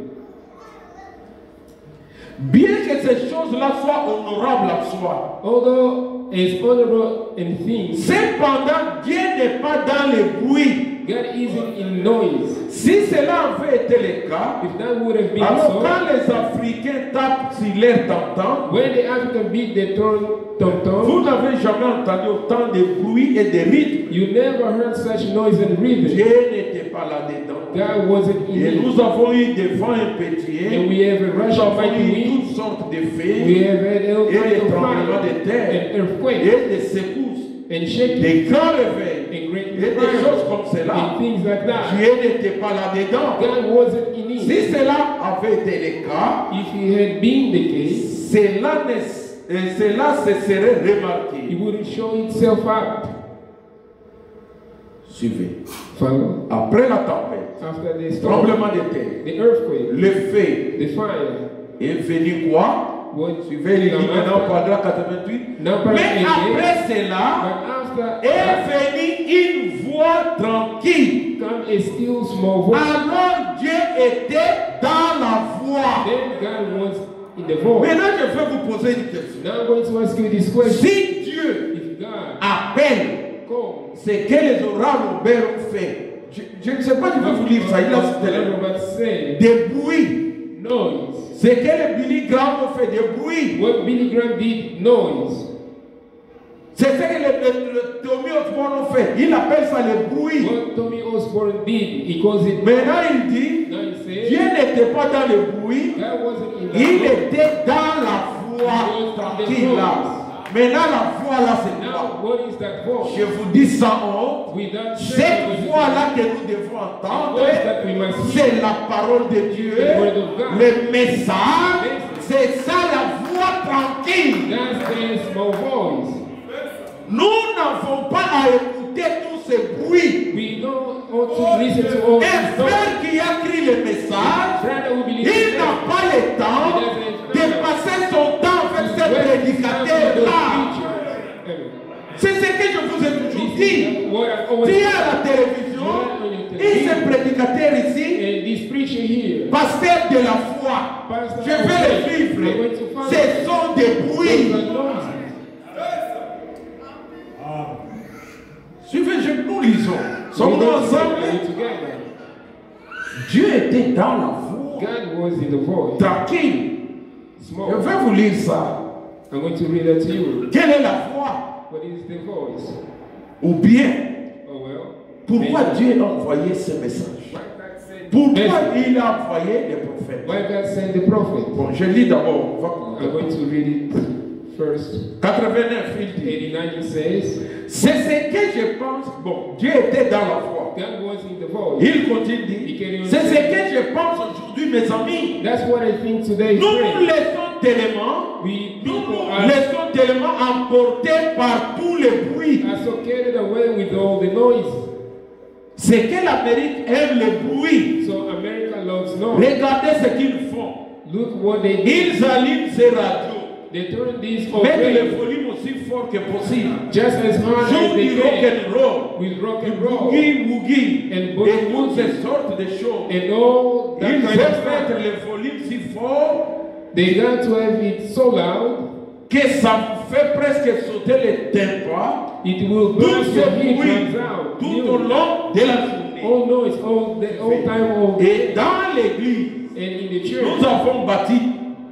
Bien que ces choses-là soient honorables à soi, Although it's honorable in things, cependant, Dieu n'est pas dans les bruits. God isn't in noise. Si cela avait été le cas, If that would have been alors so, quand les Africains tapent sur leur tam-tam, when the African beat the tom-tom, vous n'avez jamais entendu autant de bruit et de rythme. you never heard such noise and rhythm. Dieu n'était pas là-dedans. God wasn't in Et it. nous avons eu des vents And impétueux, we have a nous rush of avons mighty eu wind. toutes sortes de We faits have had all et kinds des of tremblements fire de terre and earthquakes et des secousses, and shaking des grands réveils and great et des fire choses comme cela. and things like that. Dieu n'était pas là-dedans. God wasn't in it. Si cela avait été le cas, If he had been the case, cela se serait remarqué. it wouldn't show itself up. Suivez. Follow. Après la tempête, After the storm, tremblement de terre, the earthquake, le feu the fire, est venu quoi? what Suivez les livres maintenant, paragraphe 88. Number Mais 88. après cela, But after est that, venue une voix tranquille. come a still small voice. Alors Dieu était dans la voix. Then God was in the voice. Maintenant, je vais vous poser une question. Now I'm going to ask you this question. Si Dieu If God appelle calls, ce que les orables ont fait, je ne sais pas, je vais vous lire ça. Il a cité what say, des bruits. noise. Ce que les Billy Graham ont fait, des bruits. What Billy Graham did, noise. C'est ce que le Tommy Osborne ont fait. Il appelle ça les bruits. What Tommy Osborne did, he calls it. Maintenant, il dit, Now he says, Dieu n'était pas dans les bruits. God wasn't in that Il noise. était dans la voix tranquille là. Maintenant, la voix là, c'est quoi? Now, what is that voice? Je vous dis sans honte. Without shame, Cette voix-là que nous devons entendre, voice that we must hear, c'est la parole de Dieu, the word of God. le message, c'est ça la voix tranquille. That's the small voice. Nous n'avons pas à écouter tous ces bruits. We don't want to listen to all Un this stuff. frère qui a écrit le message, Brother will be il listening. n'a pas le temps de passer son temps avec ces prédicateurs-là. C'est ce que je vous ai toujours dit. Tu es à la télévision, et ce prédicateur ici, And this preacher here, pasteur de la foi, je vais le suivre. Ce sont des bruits. Suivez, nous lisons. Sommes-nous ensemble? Dieu était dans la voix, God was in the voice. tranquille. Je Small. vais vous lire ça. I'm going to read that to you. Quelle est la voix? What is the voice? Ou bien, Oh well. pourquoi Maybe. Dieu a envoyé ce message? Why God sent Pourquoi message? il a envoyé les prophètes? Why God sent the prophet? Bon, je lis d'abord. On va I'm commenter. going to read it first. 89, il dit. 89 says, C'est ce que je pense. Bon, Dieu était dans la voix. God was in the voice. Il continue. C'est ce que je pense aujourd'hui, mes amis. That's what I think today. Nous nous friends. laissons tellement, We nous people nous are laissons tellement emporter par tous les bruits. so carried away with all the noise. C'est que l'Amérique aime le bruit. So America loves noise. Regardez ce qu'ils font. Look what they did. Ils allument ces radios. They turn this Mettent les away volumes aussi fort que possible. just as hard as Jouent they du rock can and roll. with rock Du and roll boogie woogie. And Et boogie toutes ces sortes de choses. and all that Ils kind of aiment stuff. mettre les volumes si fort They got to have it so loud que ça vous fait presque sauter les tympans. it will Tout burst ce your head bruit runs out. tout au long de la journée. All noise, all time, all Et dans l'église, and in the nous church avons bâti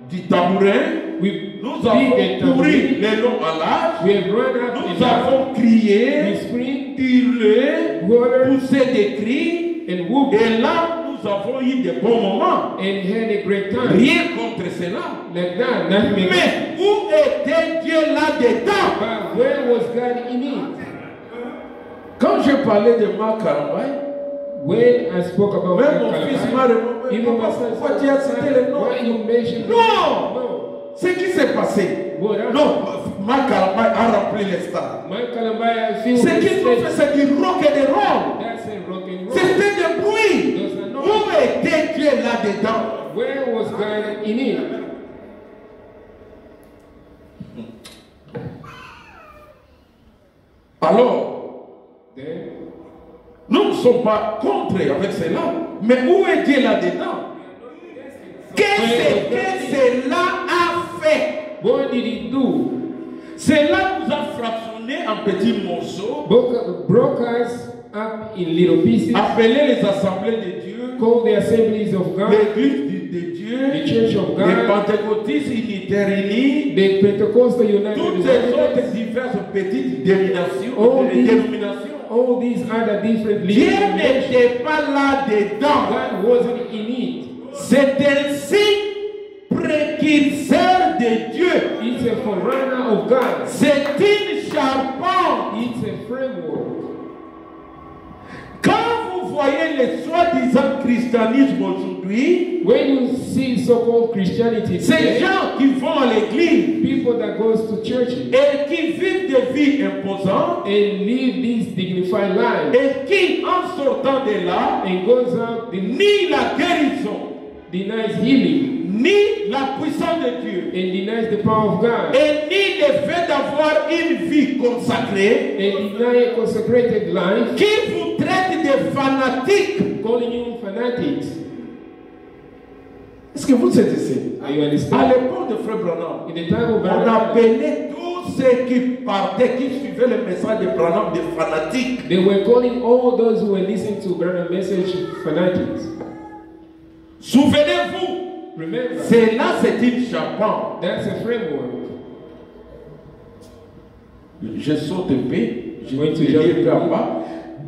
du tabouret. we Nous beat avons and couru tambourine. les longs à l'âge. We have run up and Nous down. avons We crié, screamed hurlé, water poussé des cris. and whooped Et là, nous avons eu de bons moments. and had a great time. Rien contre cela. Like that, nothing. Mais où était Dieu là-dedans? But God in it? Quand je parlais de Marc Carambay, When I spoke about même mon fils m'a Calvary, demandé, even my papa, son pourquoi tu as cité le nom? why you mentioned Non! No. Ce qui s'est passé. What happened? Non, Marc Carambay a rempli les stades. My Calvary, I feel Ce qu'ils ont fait, c'est du rock et des roll. That's a rock and roll. C'était des bruits. Those are not- Où était Dieu là-dedans? Where was God in it? Alors, Then, nous ne sommes pas contre avec cela. Mais où est Dieu là-dedans? Qu'est-ce que cela a fait? what did he do? Cela nous a fractionné en petits morceaux, Broke us up in little pieces, appelé les assemblées de Dieu, called the assemblies of God, l'église de Dieu, the church of les God, pentecôtistes unitaires unis, the Pentecostal United toutes ces autres Methodist, diverses petites dénominations, Oh, dénominations. all these other different Dieu leaders. n'était pas là-dedans. God wasn't in it. C'est un signe précurseur de Dieu. It's a forerunner of God. C'est une charpente. It's a framework. Quand vous voyez le soi-disant christianisme aujourd'hui, When you see so-called Christianity ces today, gens qui vont à l'église people that goes to churches et qui vivent des vies imposantes and live this dignified life et qui, en sortant de là, and goes out ni la guérison, denies healing ni la puissance de Dieu, and denies the power of God et ni le fait d'avoir une vie consacrée, and deny a consecrated life, qui vous traite de fanatiques. calling you fanatics. Est-ce que vous saisissez? Are you À understand? l'époque de Frère Branham, In the time of on Branham, appelait tous ceux qui partaient, qui suivaient le message de Branham des fanatiques. they were calling all those who were listening to Branham's message fanatics. Souvenez-vous, Remember, cela c'est une charpente. that's a framework. Je saute un peu, je Going to vais jump un peu en bas.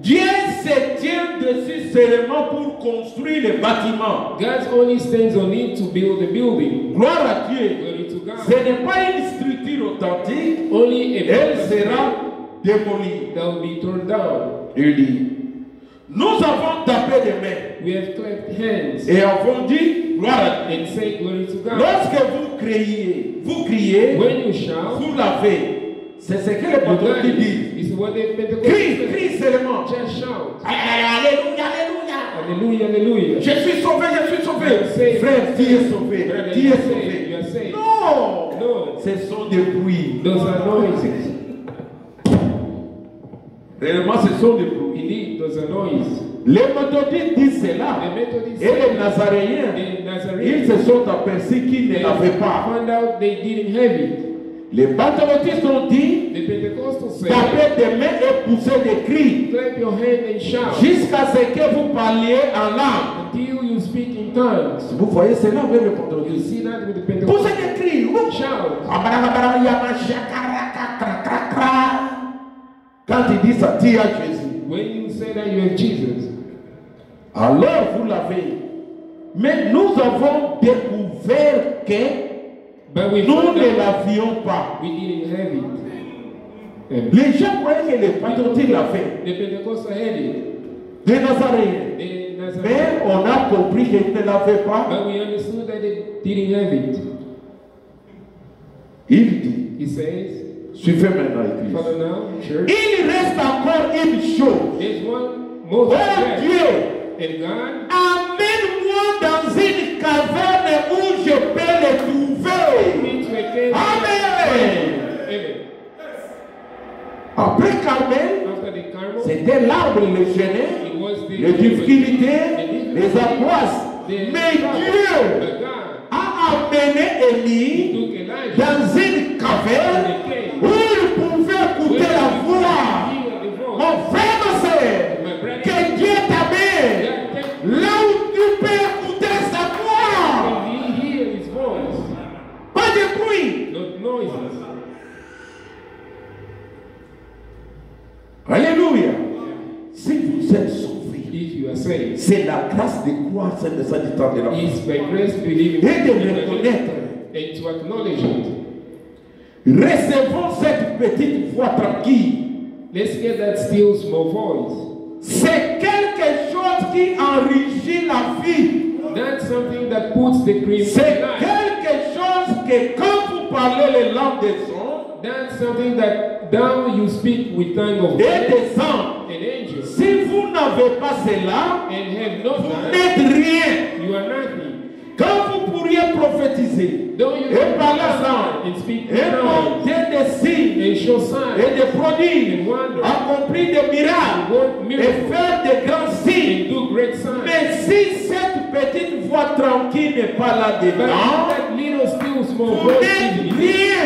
Dieu se tient dessus seulement pour construire les bâtiments. God only stands on it to build the building. Gloire à Dieu. Glory to God. Ce n'est pas une structure authentique, Only a elle building sera démolie. that will be torn down. Il dit, nous avons tapé des mains We have clapped hands et avons dit, gloire à Dieu. and say glory to God. Lorsque vous criez, When you shout, vous l'avez. C'est ce que les you pasteurs got it. disent. It's what the Crie, Pentecostals crie seulement. just shout. Alléluia, alléluia. Hallelujah, hallelujah. Je suis sauvé, je suis sauvé. Saved. Frère, tu es sauvé. Brother, Tu you es are saved. sauvé. You are saved. Non. No. Ce sont des bruits. Those are noises. Réellement, ce sont des bruits. Indeed, those are noises. Les méthodistes disent cela. The Methodists Et les Nazaréens, the ils Nazarenes, se sont aperçus qu'ils ne l'avaient pas. found out they didn't have it. Les pentecôtistes ont dit, The Pentecostals said, taper des mains et pousser des cris. clap your hand and shout Jusqu'à ce que vous parliez en langue. until you speak in tongues. Vous voyez cela avec le You pentecôtiste. see that with the Poussez Pentecostals. des cris. Ouh. Shout. Quand il dit ça, tu as Jésus. When you say that you have Jesus, Alors vous l'avez. Mais nous avons découvert que but we nous found ne out l'avions pas. we didn't have it. And Les gens croyaient que les pentecôtistes l'avaient. the Pentecostals had it. Les Nazaréens. The Nazarenes, Mais on a compris qu'ils ne l'avaient pas. but we understood that they didn't have it. Il dit, He says, suivez maintenant l'église. follow now, church. Il reste encore une chose. There's one more Oh thing. Dieu, And God, amène-moi dans une caverne où je peux les trouver. me to a cave. Amen. Amen. Après Carmel, After the Carmel, c'était l'arbre le gêné, it was the les difficultés, les angoisses. the Mais Dieu But God a amené Élie took Elijah dans une caverne où il pouvait écouter la voix. Mon frère, ma soeur, que Dieu t'amène là où tu peux écouter sa voix. He hear his voice, Pas de bruit. not noises. Alléluia. Si vous êtes sauvés, If you are saved, c'est la grâce de croire cette message du temps de la it's by grace believing et de le reconnaître. and to acknowledge it. Recevons cette cette petite voix tranquille. Let's get that still small voice. C'est quelque chose qui enrichit la vie. That's something that puts the cream in C'est life. quelque chose que quand vous parlez les langues des hommes That's something that now you speak with tongue of et men des anges, and angels. si vous n'avez pas cela, And have not vous that, n'êtes rien. you are nothing. Quand vous pourriez prophétiser Though you et parler en prophesy langue and speak et in tongues monter des signes and show et signs des prodiges, and wonders accomplir des miracles work et miracles faire des grands signes. and do great signs. Mais si cette petite voix tranquille n'est pas But if là-dedans, that little still small vous voice n'êtes is in you, rien.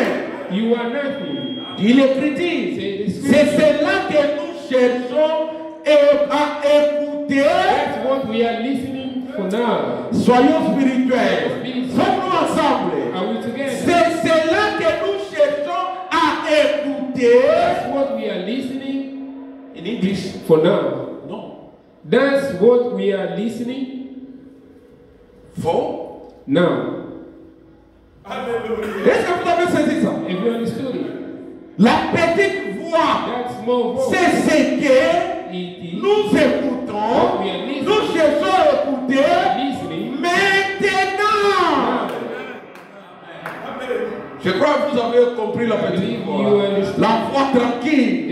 you are nothing. Dit l'Écriture. C'est cela que nous cherchons à écouter. That's what we are listening for now. Soyons spirituels. Sommes-nous ensemble? Are we together? C'est cela que nous cherchons à écouter. That's what we are listening In English? for now. Non. That's what we are listening For? now. Est-ce que vous avez saisi ça? Have you understood it? La petite voix, That small voice, c'est ce que it is nous écoutons. Nous cherchons à écouter listening maintenant. Je crois que vous avez compris la petite voix. La voix tranquille.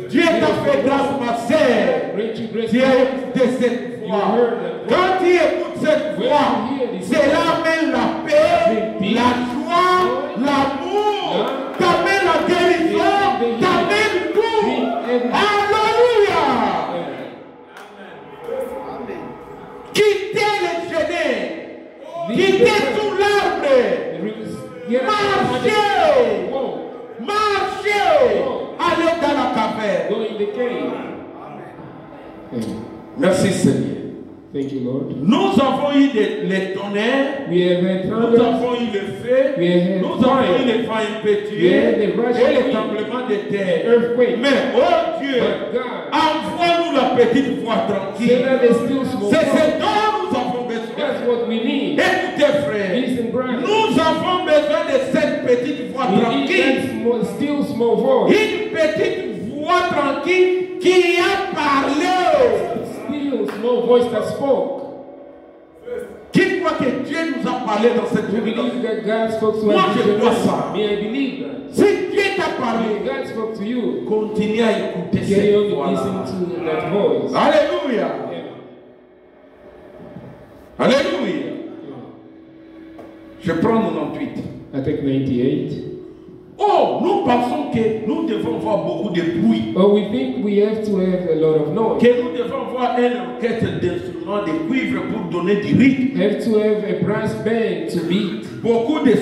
Dieu t'a fait grâce, ma sœur. Tu as écouté cette voix. Quand tu écoutes cette voix, cela amène la paix, la joie, l'amour, t'amène la guérison, t'amène tout. Alléluia. Quittez les genêts, quittez sous l'arbre, marchez, marchez, allez dans la caverne. go in the cave. Merci Seigneur. Thank you, Lord. Nous avons eu les tonnerres, We have had nous thunder, avons eu le feu, we have had nous avons eu fire, les vents impétueux we had the rushing et les wind, tremblements de terre. earthquake. Mais, oh Dieu, But God, envoie-nous la petite voix say tranquille. that the still small C'est voice. ce dont nous avons besoin. That's what we need. Écoutez frère, Listen, brother. nous avons besoin de cette petite voix We need tranquille. that small, still small voice. Une petite voix tranquille qui a parlé. Still small voice that spoke. Qui croit que Dieu nous a parlé dans cette We journée? believe that God spoke to Moi, us. je crois ça. May I believe that? Si Dieu t'a parlé, If God spoke to you, continue à écouter carry cette on voix-là. listen to that voice. Alléluia. Yeah. Alléluia. Je prends 98. I take 98. Oh, nous pensons que nous devons avoir beaucoup de bruit. Oh, we think we have to have a lot of noise. Que nous devons avoir un orchestre d'instruments de cuivre pour donner du rythme. Have to have a brass band to beat. Beaucoup de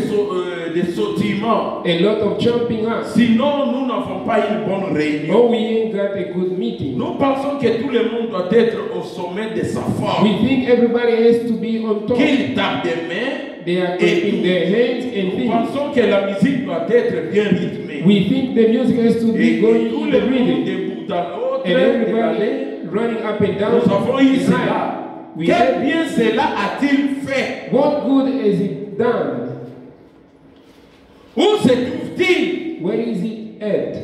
sautillements. A lot of jumping up. Sinon, nous n'avons pas une bonne réunion. Oh, we ain't got a good meeting. Nous pensons que tout le monde doit être au sommet de sa forme. We think everybody has to be on top. Qu'il tape des mains. They are clapping their hands and Nous things. pensons que la musique doit être bien rythmée. We think the music has to Et be que going tout in le the monde rhythm. de bout à l'autre, And everybody running up and down. nous avons eu behind. cela. We Quel have, bien cela a-t-il fait? what good has it done? Où se trouve-t-il? Where is it at?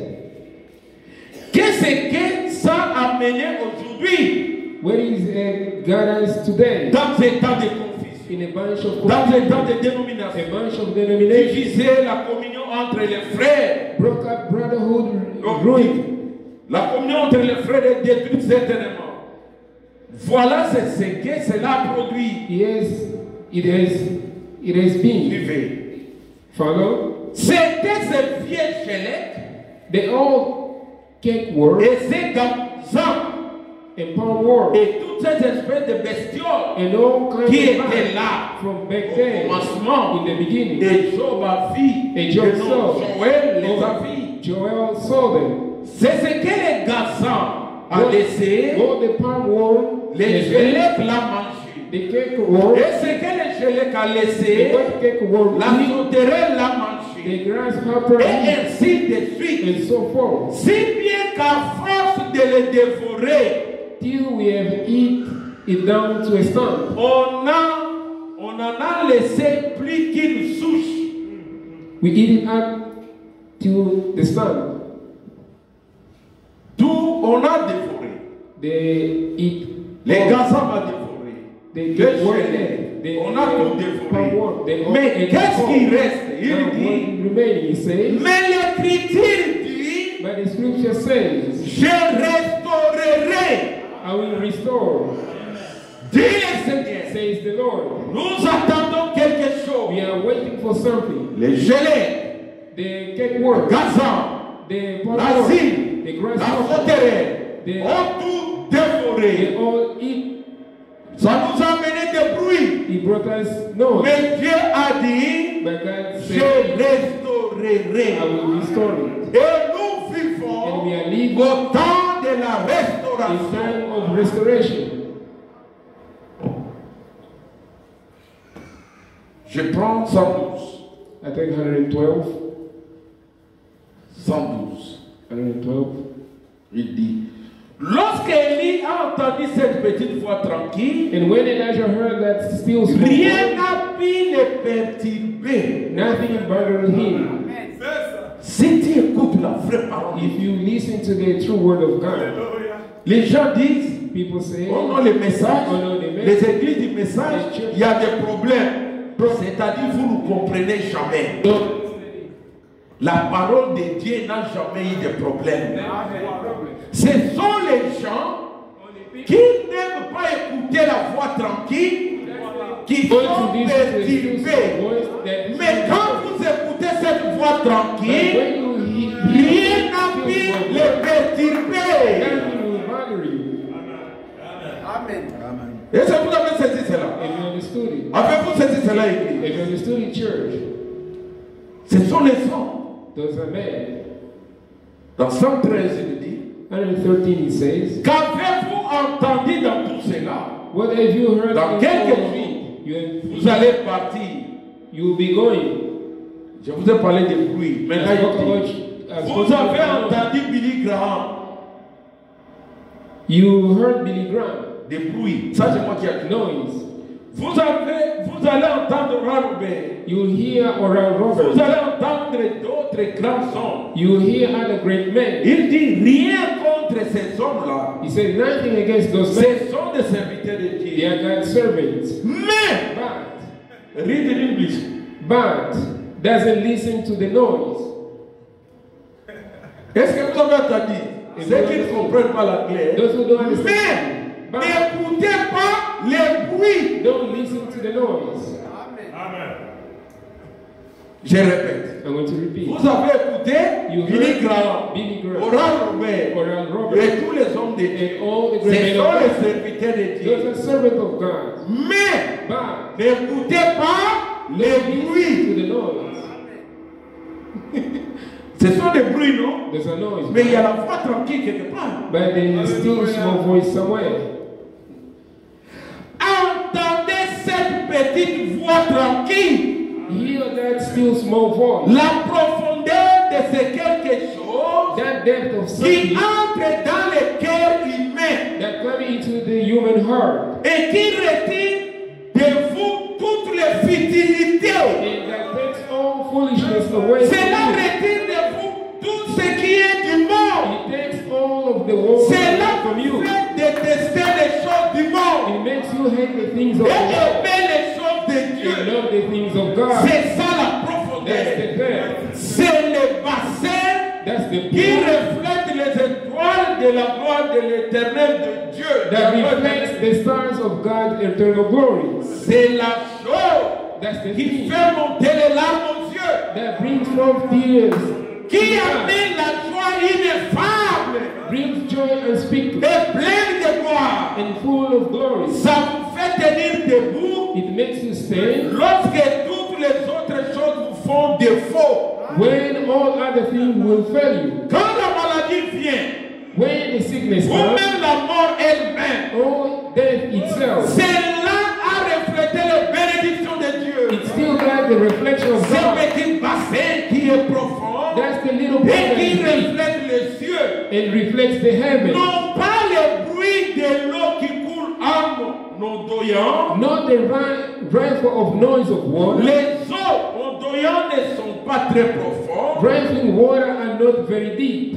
Qu'est-ce que ça a mené aujourd'hui Where is it got us today? dans ces temps de confusion, In a bunch of dans ces temps de a dénomination? bunch of denominations, Diviser la communion entre les frères. broke up brotherhood, Donc, ruined. la communion entre les frères est détruite certainement. Voilà c'est ce que cela a produit. Yes, it has been. Suivez. Follow? C'était ces vieux squelettes The old cake work et ces gamzans and palm work et toutes ces espèces de bestioles and all kinds qui of étaient life là from back au then commencement. in the beginning. Et Job a vu. Et Job Et non, saw. Joël les a vus. Joel saw them. C'est ce que les garçons ont laissé. All the palm work, Les squelettes l'ont mangé. the cake work, Et ce que les squelettes ont the laissé, white cake work, la sauterelle l'a mangé. the grasshopper, Et ainsi de suite. and so forth. Si bien qu'à force de les dévorer, Till we have eat it down to a stump. on en a laissé plus qu'une souche. We eat it up to the sun. Tout on a dévoré. They eat. Les gazans ont dévoré. They Les get worked. gelées. On a tout dévoré. Mais Mais qu'est-ce qui reste? Il dit, remaining, he says, mais l'Écriture dit, but the scripture says, je restaurerai. I will restore, Dit le Seigneur. says the Lord. Nous attendons quelque chose. We are waiting for something. Les gelées, The cake le work, gazan, the l'asile, the la grasshopper, forteresse, ont tout dévoré. they all eat. Ça nous a amené des bruits. He brought us no. Mais Dieu a dit, But God je said, restaurerai. I will restore it. Et nous vivons And we are living au temps de la a restauration. time of restoration. Je prends 112. I take 112. 112. 112. Il dit, lorsque Élie a entendu cette petite voix tranquille, And when Elijah heard that still small rien voice, n'a pu le perturber. nothing bothered him. Si tu écoutes la vraie parole, If you listen to the true word of God, les gens disent, people say, oh non, les messages, oh no, the les message, églises du message, il y a des problèmes. C'est-à-dire, vous ne comprenez jamais. La parole de Dieu n'a jamais eu de problème. Ce sont les gens qui n'aiment pas écouter la voix tranquille, qui sont perturbés. Mais quand vous écoutez cette voix tranquille, rien n'a pu les perturber. nothing will bother you. Est-ce que vous avez saisi cela? If you understood it, Avez-vous saisi cela, église? if you understood it, church, Ce sont les hommes. those are men. Dans 113, il dit, 113 he says, qu'avez-vous entendu dans tout cela? what have you heard Dans in quelques all of jours, it? vous allez partir. You will be going. Je vous ai parlé de bruit. Maintenant, il dit, vous avez entendu Billy Graham. You heard Billy Graham. Des bruits. Ça, c'est moi qui ai dit. Noise. Vous allez entendre Ron Robert. You will hear Oral Vous Roberts. allez entendre d'autres grands hommes. You will hear other great men. Il dit rien contre ces hommes-là. He said nothing against those men. Ce sont des serviteurs de They Dieu. are God's servants. Mais, read in English. But doesn't listen to the noise. Est-ce que vous avez entendu? Ceux qui ne comprennent pas l'anglais. Those who don't understand. Mais, But n'écoutez pas les bruits. don't listen to the noise. Je répète. I'm going to repeat. Vous avez écouté You Billy heard Graham, Billy Graham, Oral Robert, Oral Roberts, et tous les hommes de Dieu. and all the Ce great men sont of les God. serviteurs de Those Dieu. are servants of God. Mais, But n'écoutez pas les listen bruits. to the noise. Ce sont des bruits, non? There's a noise. Mais il y a la voix tranquille quelque part. But there is still a small voice somewhere. Entendez cette petite voix tranquille. Hear that still small voice. La profondeur de ce quelque chose That depth of qui something entre dans le cœur humain that comes into the human heart. et qui retire de vous toutes les futilités. And that takes all foolishness away from Cela you. retire de vous tout ce qui est du monde. It takes all of the world Cela from vous you. fait détester les choses du monde It makes you hate the things of et the world aimer les choses de and Dieu. love the things of God. C'est ça la That's profondeur. the depth. C'est le bassin That's the qui pure reflète les étoiles de la gloire de l'éternel de Dieu. that reflects the stars of God's eternal glory. C'est la chose That's the qui thing fait monter les larmes aux yeux, that brings forth tears, qui amène la joie ineffable brings joy unspeakable et pleine de gloire. and full of glory. Ça vous fait tenir debout It makes you stand lorsque toutes les autres choses vous font défaut. when all other things will fail you. Quand la maladie vient, When the sickness ou comes, même la mort elle-même, or death itself, cela a reflété les bénédictions de Dieu. it's still got the reflection of Ce God. petit bassin qui est profond That's the little et qui part reflète les cieux. and reflects the heaven. Non pas le bruit de l'eau qui coule en ondoyant. Not the rifle of noise of water. Les eaux ondoyantes ne sont pas très profondes. Trifling water are not very deep.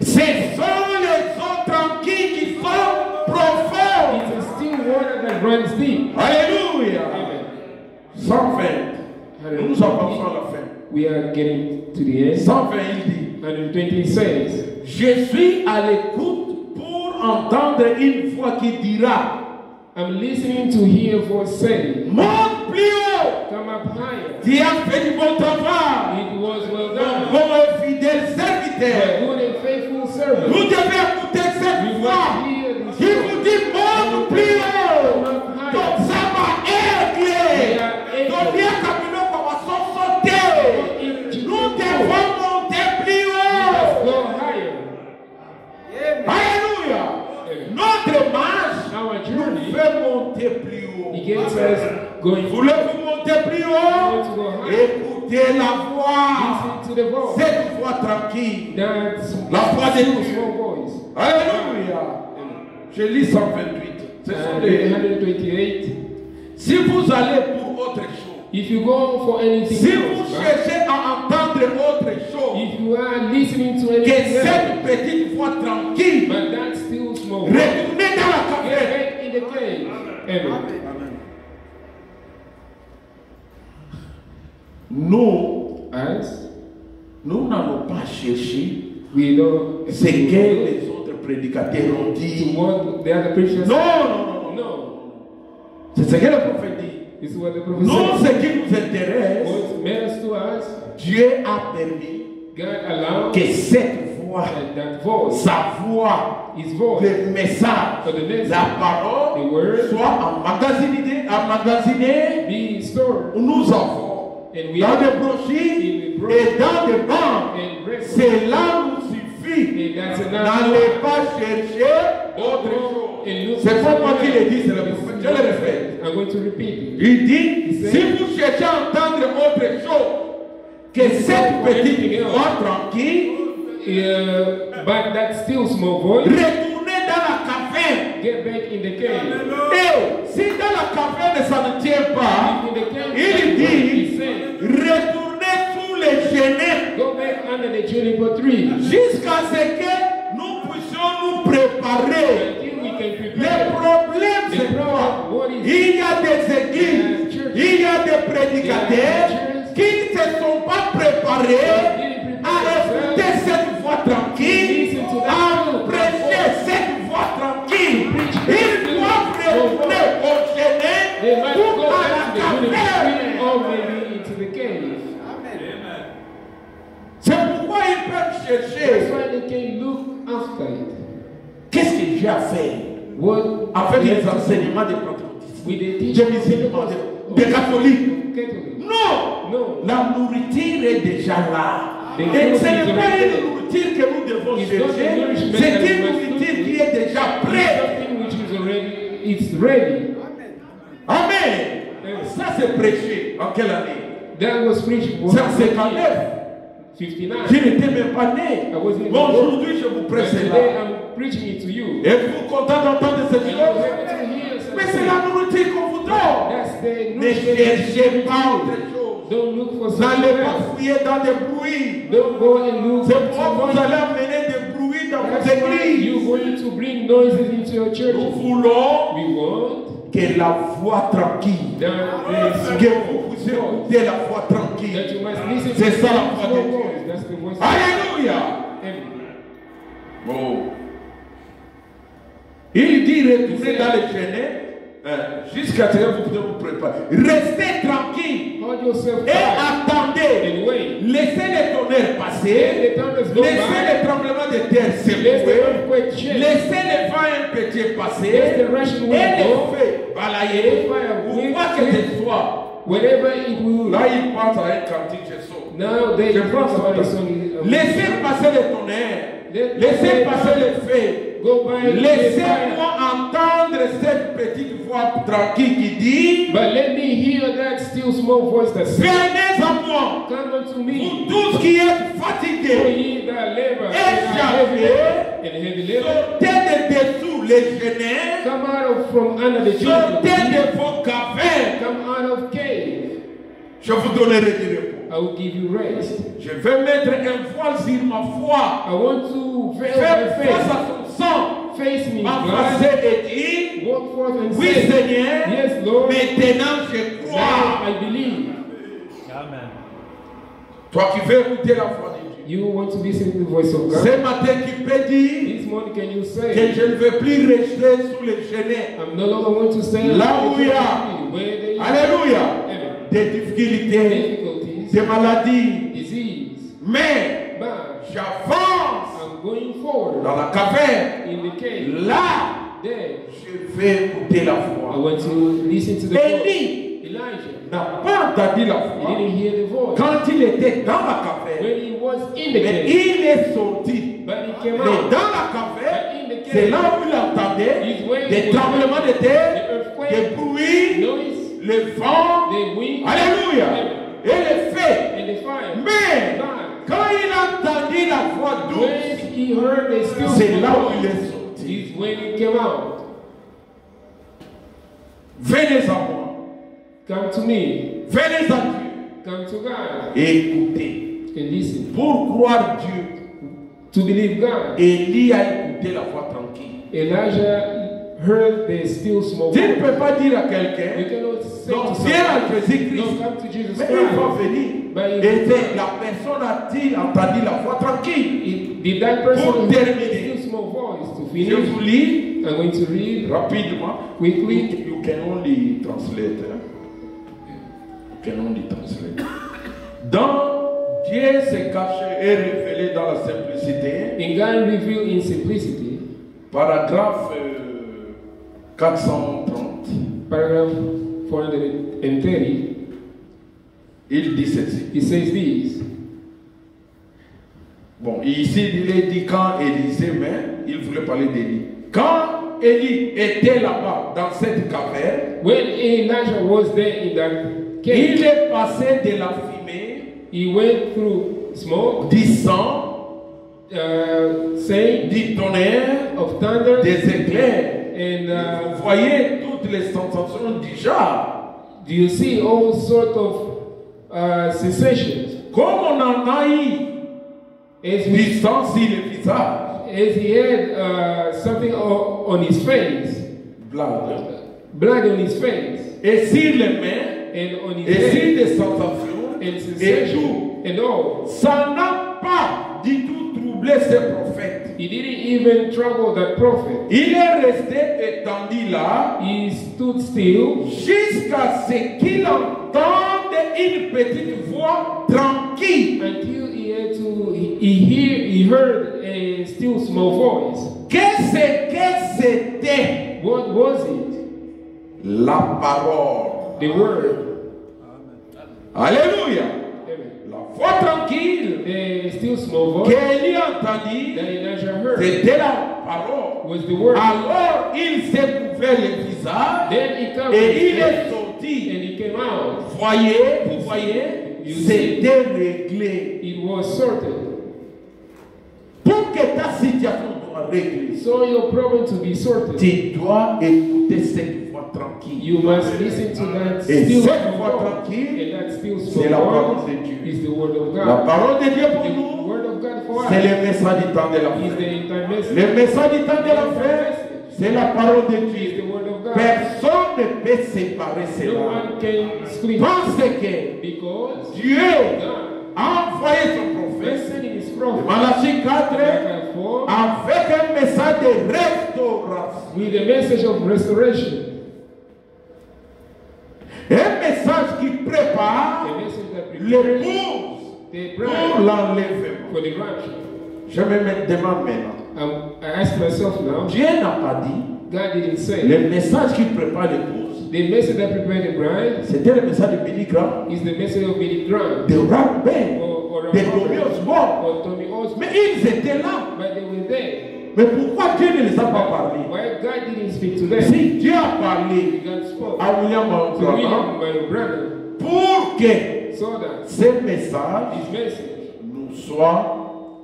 Ce sont les eaux tranquilles qui sont profondes. It's a still water that runs deep. Alléluia. Amen. 120. Nous avançons à la fin. We are getting to the end. 120, il dit. 120 says, Je suis à l'écoute pour entendre une voix qui dira, I'm listening to hear a voice saying, monte plus haut. come up higher. Tu as fait du bon travail. It was well Mon done. bon et fidèle serviteur. My good and faithful servant. Vous devez écouter cette voix. Il vous dit, monte plus haut. Comme ça va aider. Donc, bien comme nous commençons à sauter. Nous devons monter plus haut. Go higher. Alléluia. Notre marche Our nous journey, fait monter plus haut. it gets us going. Voulez-vous monter plus haut? Écoutez la voix. Listen to the voice. Cette voix tranquille. That's La voix de still Dieu. small voice. Alléluia. Je lis 128. Ce sont les... 128. Si vous allez pour autre chose, If you go for anything si else, vous right? cherchez à entendre autre chose If you are listening to que anything else, cette petite voix tranquille, but that still small voice, retournez dans la get caverne. back in the cave. Amen. Nous n'allons pas chercher We don't ce que les autres prédicateurs ont to dit. what the other preachers. Non. No. C'est ce que le prophète dit. This is what the prophet Non, said. ce qui nous intéresse, What matters to us, Dieu a permis God allowed que cette voix, that voice, sa voix, His voice, le message, for the message, la parole, the word, soit emmagasiné be stored. où nous avons And we dans have des brochures et dans des banques. and rest. Cela nous suffit. And that's enough. N'allez pas chercher autre chose. And look C'est pas for moi qui something le dis, c'est le else. prophète. Je le répète. I'm going to repeat it. Il dit, si vous cherchez à entendre autre chose que cette petite voix tranquille, But that still small voice, retournez dans la caverne. get back in the cave. Et si dans la caverne ça ne tient pas, If in the cave, il he dit, said, retournez sous les genêts go back under the juniper tree jusqu'à ce que nous puissions nous préparer. until we can Le prepare. problème c'est quoi? Il y a des églises, il y a des prédicateurs qui ne se sont pas préparés à écouter cette voix tranquille, à prêcher cette voix tranquille. Ils doivent retourner au They genêt might ou go à back to la the juniper caverne. tree or maybe into the cave. C'est pourquoi ils peuvent That's chercher. why they can look after it. Qu'est-ce que j'ai à faire What avec les enseignements des pentecôtistes, with the des teachers musulmans, des catholiques? Catholic? Non! No. La nourriture est déjà là. The Et food ce n'est is pas already une nourriture que nous devons It's not the chercher, nourishment c'est that une we must nourriture look qui est déjà It's prête. something which is already, it's ready. Amen. Ça c'est prêché. En quelle année? That was preached. C'est en 59. 59. Je n'étais même pas né. I wasn't even Bon, born. aujourd'hui je vous But prêche today cela. I'm preaching it to you. Êtes-vous content d'entendre cette And you're chose? able to hear such Mais c'est la things. nourriture qu'on vous donne. That's the Ne cherchez pas autre chose. Don't look for N'allez something pas else. fouiller dans des bruits. Don't go and look C'est for pourquoi vous noise. allez amener des bruits dans vos That's why you're églises. going to bring noises into your church. Nous voulons We want que la voix tranquille, that que vous puissiez écouter la voix tranquille. that you must listen to C'est ça la the voix de Dieu. voice. That's the voice. Alléluia. Amen. Bon. Il dit retournez dans les genêts jusqu'à ce que vous pouvez vous préparer. Restez tranquille Hold yourself et tight attendez. and wait. Laissez les tonnerres passer. Let the thunders go Laissez by. les tremblements de terre Let the s'écouer. earthquake shake. Laissez les vents impétueux passer. Let the rushing Et wind les go. feux balayer. Pour quoi que ce soit. Wherever it will. Là, il pense à un cantique, je saute. Now they Je think pense about à the ça. song. Laissez passer les tonnerres. Laissez passer les feux. Go by. Laissez-moi entendre cette petite voix tranquille qui dit But let me hear that still small voice that says, venez à moi, come unto me, vous tous qui êtes all fatigués, ye that labor et and are heavy chargés, and heavy labor. sortez de dessous les genêts, Come out of from under the sortez juniper tree. de vos cavernes. Come out of cave. Je vous donnerai du repos. I will give you rest. Je vais mettre un voile sur ma foi. I want to veil Faire my face face. à son sang. Face me, M'embrasser God. et dire, Walk forth and oui say, Seigneur, yes, Lord. maintenant je Now crois. I believe. Amen. Toi qui veux écouter la voix de Dieu. You want to listen to the voice of God. Ce matin, tu peux dire This morning, can you que say, je ne veux plus rester sous les genêts. I'm no longer want to say, Là où il y a, where there is alléluia, Amen. des difficultés, difficulties, des maladies. disease, Mais but j'avance I'm going forward dans la caverne. in the cave. Là, There, je vais écouter la I voix. want to listen to the voice. Élie Elijah, n'a pas entendu la he voix didn't hear the voice quand il était dans la caverne. when he was in the Mais cave, il est sorti. but he came Mais out. dans la caverne, But in the c'est cave, là où il entendait is where des he was tremblements de the terre, des earthquake, bruits, noise, le vent, the wind, alléluia, et les feux. and the fire. Mais But quand il a entendu la voix douce, when he heard the still c'est small là où il voice, est sorti. is when he came out. Venez à moi, Come to me, venez à Dieu come to God, et écoutez. and listen. Pour croire Dieu, To believe God, Élie a écouté la voix tranquille. Elijah heard the still small Tu ne voice. peux pas dire à You quelqu'un, cannot say non, to viens à someone, Jésus-Christ. no, come to Jesus Mais il va Christ. venir. But Et c'est la personne a-t-il entendu la voix tranquille. Did that person Pour hear terminer. the still small voice to Je finish? vous lis I'm going to read rapidement. quickly. You can only translate. You can only translate. Dans Dieu s'est caché et révélé dans la simplicité. In God revealed in simplicity, Paragraphe 430. paragraph 430, Il dit ceci. he says this. Bon, ici il est dit quand Élisée, mais il voulait parler d'Élie. Quand Élie était là-bas dans cette caverne, When Elijah was there in that il cave, est passé de la fumée, he went through smoke, du sang, saying du tonnerre, of thunder, des éclairs. and Vous voyez toutes les sensations déjà. do you see all sort of sensations? Comme on en a eu As du we sang sur le visage. as he had something on his face, blood on his face, Et sur les mains, and on his et sur head, les sensations, and et sensation, tout. and all. Ça n'a pas du tout troublé ce prophète. He didn't even trouble that prophet. Il est resté étendu là He stood still jusqu'à ce qu'il entende une petite voix tranquille. until he heard a still small voice. Qu'est-ce que c'était? What was it? La parole. The word. Alléluia. Amen. La voix tranquille The still small voice qu'Élie entendit, that Elijah heard c'était la parole. was the word. Alors il s'est couvert le visage Then he covered et his il est head sorti. and he came out. Vous voyez, You see. c'était réglé. It was sorted. Pour que ta situation soit réglée, So your problem to be sorted, tu dois écouter cette voix tranquille. you must listen to that Et still cette small voix voice. tranquille, And that still c'est la small parole voice de Dieu. is the word of La God. parole de Dieu pour The nous, word of God for c'est us le message du temps de la is fin. the entire message. Le message du temps de la fin, c'est la parole de Is Dieu. the word of God. Personne ne peut séparer No cela. one can split Parce que because Dieu God a envoyé son prophète, is sending his prophet Malachie 4, Malachi 4 avec un message de restauration. with a message of restoration, Un message qui prépare a message that prepares l'épouse the pour bride l'enlèvement. for the rapture. Je me demande maintenant. I ask myself now, Dieu n'a pas dit God didn't say le message qui prépare l'épouse. the message that prepared the bride C'était le message de Billy Graham, is the message of Billy Graham de Ralph Ben, or de Tommy Osborne. or Tommy Osborne, Mais ils étaient là. but they were there. Mais pourquoi Dieu ne les a pas parlé? Why God didn't speak to them? Si Dieu a parlé God spoke à William to Branham William, my brother, pour que so that ce message his message nous soit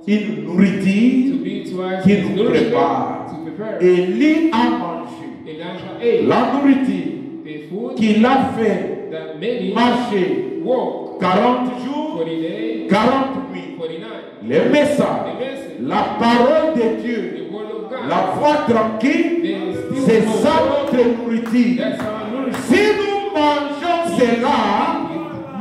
une nourriture to be to us qui his nous nourishment prépare. to prepare. Élie a mangé Elijah ate la nourriture the food qui l'a fait that made him marcher walk 40 jours 40 days, 40 nuits, 49. les messages, The message, la parole de Dieu, the word of God, la foi tranquille, the still c'est small ça voice, notre nourriture. that's our nourishment. Si nous mangeons cela,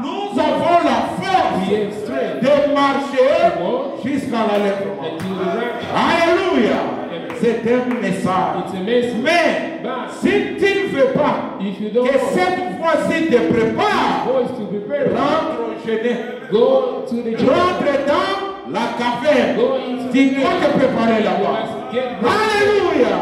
nous avons la We force have strength de marcher to walk jusqu'à l'enlèvement. until the rapture. Alléluia. C'est un message. It's a message. Mais But si tu ne veux pas if you don't que want cette fois-ci te prépare, voice to prepare, rentre au Genève, go to the church. rentre dans la caverne. Go into Tu the dois te préparer You là-bas. must get ready. Alléluia.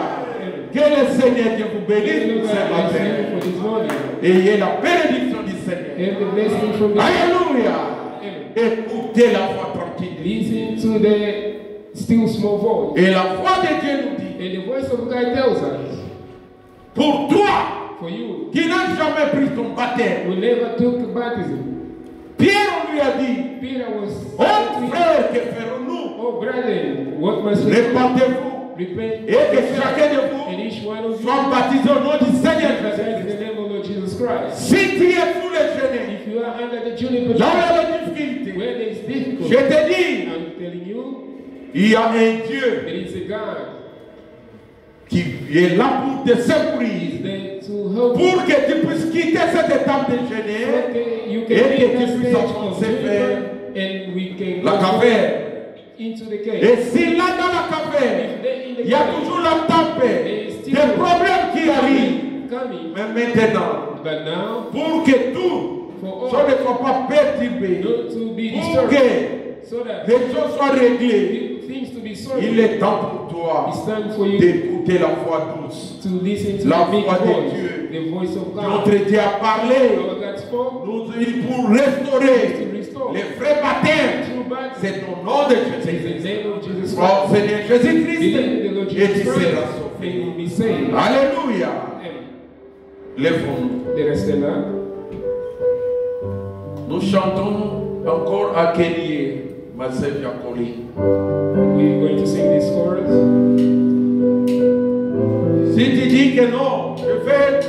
Que le Seigneur Dieu vous bénisse Look ce at matin. you for this morning. Ayez la bénédiction du Seigneur. And the blessing from the Alléluia. Amen. Écoutez la voix tranquille. Listen to the still small voice. Et la voix de Dieu nous dit, And the voice of God tells us, pour toi for you, qui n'as jamais pris ton baptême, who never took baptism, Pierre lui a dit, Peter was oh saying, frère, que ferons-nous? oh brethren, what must we do? Répandez-vous Repent et que chacun de vous and each one of you soit baptisé au nom du Seigneur baptized in Jésus. the name of Lord Jesus Christ. Si tu es sous les genoux, If you are under the juniper là où tree, il y a la difficulté, where there is je difficulty, te dis, I'm telling you, il y a un Dieu there is a God qui est là pour te is secourir, there to help you. pour que tu puisses quitter cette étape de jeûner Okay, you et can be que in tu that puisses stage of avancer vers juniper and we can la go caverne. into the cave. Et si là dans la caverne, If they're in the il y a cave, toujours la tempête, des problèmes qui arrivent. coming, Mais maintenant, but now, pour que tout for ça all, ne soit pas perturbé, not to be pour disturbed, que so that les choses soient réglées, things to be il sorted, est temps pour toi it's time for you d'écouter la voix douce. to listen to La the big voix de voice, Dieu. the voice of God. Notre Dieu a parlé Our God spoke pour to restaurer restore. les vrais baptêmes. True baptism C'est au nom de is the Jésus-Christ. name of Jesus Crois au Christ. Seigneur Jésus-Christ Believe in the Lord et tu Jesus seras Christ sauvé. and you'll be saved. Alléluia. Amen. Lèvons-nous. Let us stand up. Nous chantons encore à Kélié, ma sœur Jacoli. We're going to sing this chorus. Si tu dis que non, je vais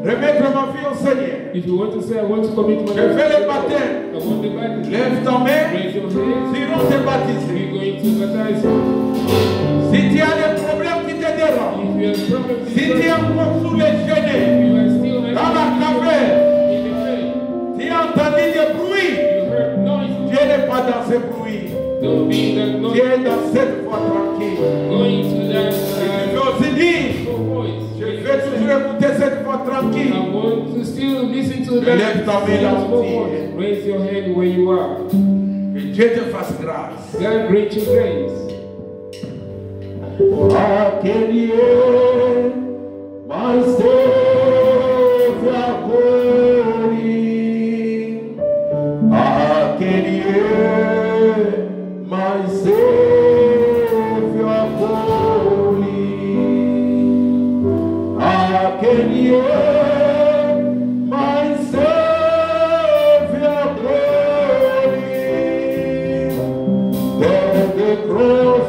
remettre ma vie au Seigneur. If you want to say, I want to commit my Je life fais to le God, baptême. I want the baptism. Lève ta main. Raise your hands. Si on t'est baptisé. We're going to baptize you. Si tu as des problèmes qui te dérangent. If you have problems Si tu es encore sous les if genêts, you are still dans la caverne, in the grave, tu as entendu des bruits. you heard noise. Dieu n'est pas dans ces bruits. Don't be in that noise. Dieu est dans cette voie tranquille. Going to that Je veux aussi dire, slow voice. je vais toujours écouter cette voix tranquille. I want to still listen to that Lève ta main là slow où tu es. voice. Raise your hand where you are. Que Dieu te fasse grâce. God grant you grace. Aquele mais teve acolhe, aquele mais teve acolhe, aquele mais teve acolhe, the cross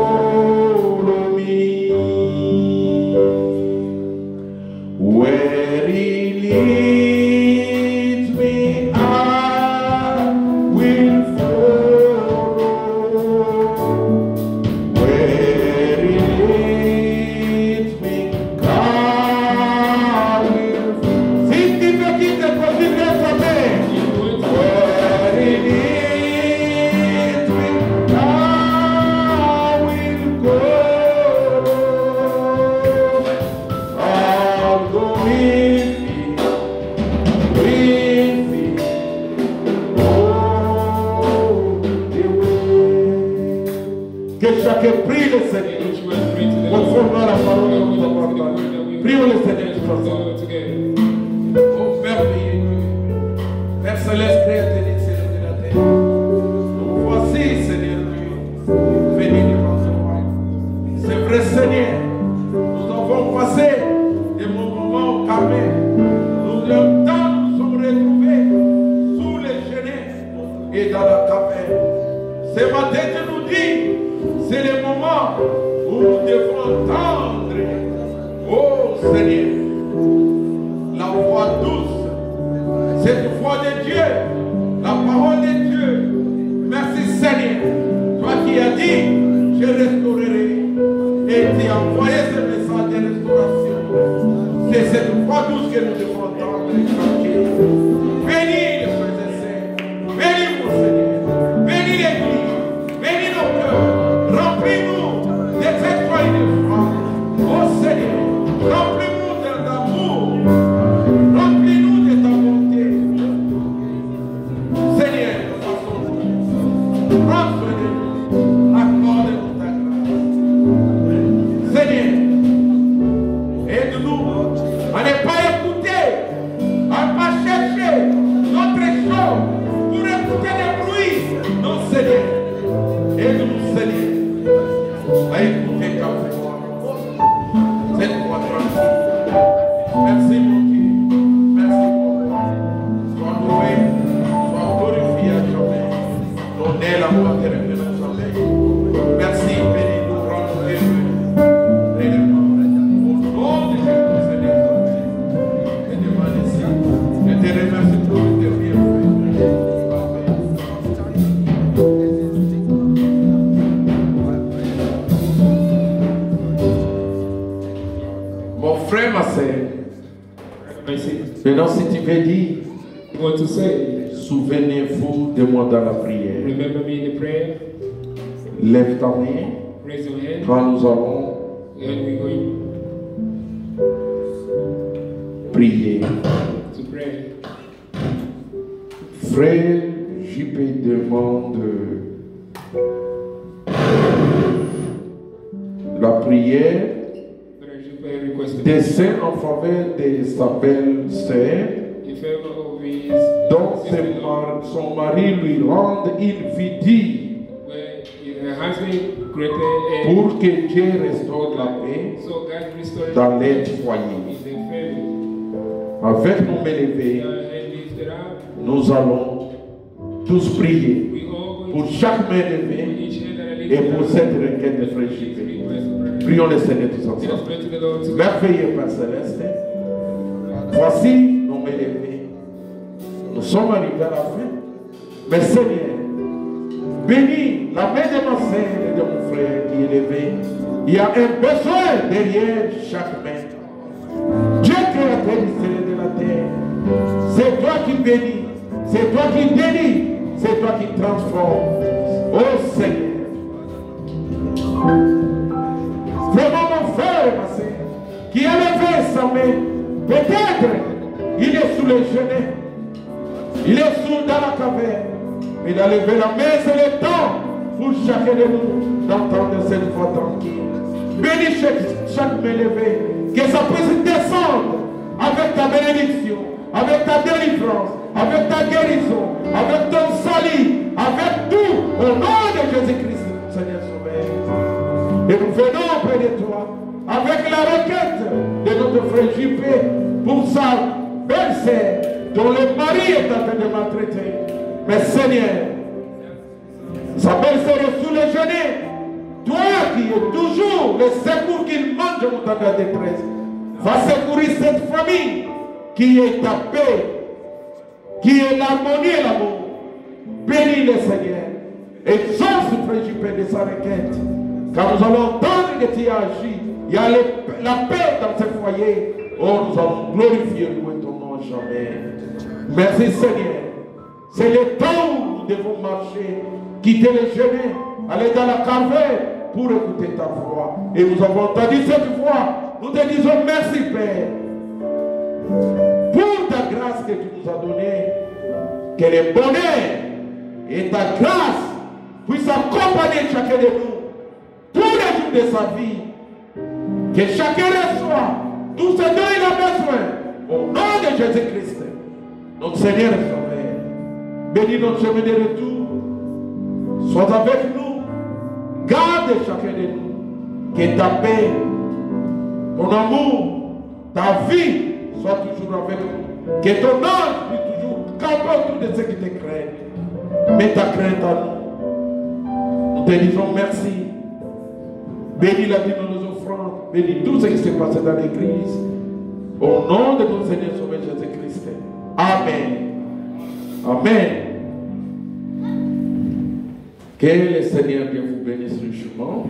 follow me. Where he leads me, I will follow. Where he leads me, I will follow. Si tu veux qu'il te produise sa main, where he leads me, I will go. I'll go with you, the way. Que chacun prie le Seigneur, Each one pray to the conformément à la parole que nous avons Lord. entendue. Prions le Seigneur tous ensemble. Together. Oh merveilleux Dieu, Père céleste, créateur des cieux et de la terre, nous voici, Seigneur Dieu, venus devant ton royaume. C'est vrai, Seigneur, nous avons passé des moments calmés. Nous longtemps nous sommes retrouvés sous les genêts et dans la caverne. Ce matin, tu nous dis, c'est le moment où nous devons entendre, oh Seigneur, la voix douce de Dieu. La parole de Dieu. Merci Seigneur. Toi qui as dit, je restaurerai. Et tu as envoyé ce message de restauration. C'est cette voix douce que nous devons entendre et craquer. Bénis les frères et sœurs. Bénis mon Seigneur. Bénis l'Église. Bénis nos cœurs. Remplis-nous de cette foi et de foi. Oh Seigneur, remplis-nous d'amour. Remplis-nous de ta bonté. Seigneur, prends soin de nous. Accorde-nous ta grâce. Seigneur, aide-nous à ne pas écouter, à ne pas chercher notre chose pour écouter des bruits. Non, Seigneur, aide-nous, Seigneur, à écouter ta voix. Cette voix tranquille. Merci, mon Dieu. Merci pour moi. Sois loué, sois glorifié à jamais. Donnez la voix de révélation jamais. Merci, bénis-nous, rends-nous heureux. Réellement. Au nom de Jésus, Seigneur, et de ma naissance, je te remercie pour ce que tu as fait. Mon frère, ma sœur, I say, maintenant si tu veux dire, you want to say, souvenez-vous de moi dans la prière. remember me in the prayer, Lève ta main raise your hand, quand nous allons and we're going prier. to pray. Frère JP demande la prière Brother Juppe requested des saints en faveur de sa belle-sœur in favor of his dont sister-in-law, son mari lui rende une vie digne where her husband created a pour que Dieu restaure la paix so God restored dans leur in foyer. their family. Avec nos mains levées, Our hand lifted up, nous allons tous prier we all going pour to chaque main put levée each hand that are et lifted pour up. cette requête de frère Please JP. request prayer. Prions le Seigneur tous Let us ensemble. pray to the Lord together. Merveilleux Père Céleste, voici nos mains levées. Nous sommes arrivés à la fin. Mais Seigneur, bénis la main de ma sœur et de mon frère qui est levée. Il y a un besoin derrière chaque main. Dieu créateur du ciel et de la terre, c'est toi qui bénis, c'est toi qui délies, c'est toi qui transformes. Oh Seigneur. Vraiment mon frère et ma sœur qui a levé sa main, peut-être il est sous les genoux, il est sous dans la caverne, mais il a levé la main, c'est le temps pour chacun de nous d'entendre cette voix tranquille. Bénis chaque main levée, que ça puisse descendre avec ta bénédiction, avec ta délivrance, avec ta guérison, avec ton salut, avec tout, au nom de Jésus-Christ, Seigneur Sauveur. Et nous venons auprès de toi avec la requête de notre frère JP pour sa belle-sœur dont le mari est en train de maltraiter. Mais Seigneur, sa belle-sœur est sous les genoux. Toi qui es toujours le secours qu'il manque dans ta détresse, va secourir cette famille qui est ta paix, qui est l'harmonie et l'amour. Bénis le Seigneur. Et sans ce frère JP de sa requête. Car nous allons entendre que tu as agi. Il y a la paix dans ce foyer. Oh, nous allons glorifier, louer ton nom jamais. Merci Seigneur. C'est le temps où nous devons marcher, quitter les genoux, aller dans la caravane pour écouter ta voix. Et nous avons entendu cette voix. Nous te disons merci Père. Pour ta grâce que tu nous as donnée. Que le bonheur et ta grâce puissent accompagner chacun de nous. Tous les jours de sa vie, que chacun reçoit tout ce dont il a besoin, au nom de Jésus-Christ, notre Seigneur et Sauveur. Bénis notre chemin de retour, sois avec nous, garde chacun de nous, que ta paix, ton amour, ta vie soit toujours avec nous, que ton ange puisse toujours camper autour de ceux qui te craignent. Mets ta crainte à nous. Nous te disons merci. Bénis la vie de nos offrandes. Bénis tout ce qui s'est passé dans l'église. Au nom de notre Seigneur Sauveur Jésus-Christ. Amen. Amen. Que le Seigneur Dieu vous bénisse richement.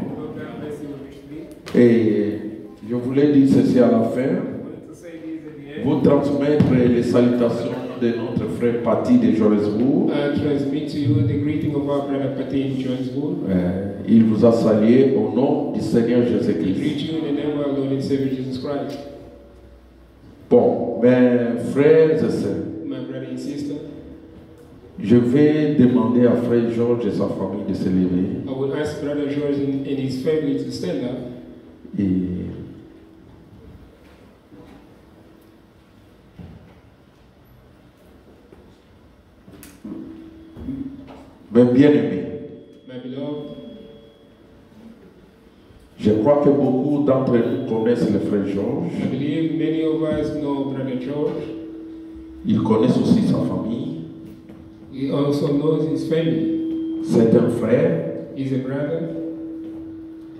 Et je voulais dire ceci à la fin. Vous transmettre les salutations de notre frère Patty de Johannesburg. Transmit to you the greeting of our brother Patty in Johannesburg. Il vous a salué au nom du Seigneur We Jésus-Christ. greet you in the name of our Lord and Savior Jesus Christ. Bon, mes frères et sœurs, My brother and sister, je vais demander à frère Georges et sa famille de se lever. I would ask brother George and his family to stand up. Et mes bien-aimés, My beloved, je crois que beaucoup d'entre nous connaissent le frère Georges. I believe many of us know brother George. Ils connaissent aussi sa famille. He also knows his family. C'est un frère He's a brother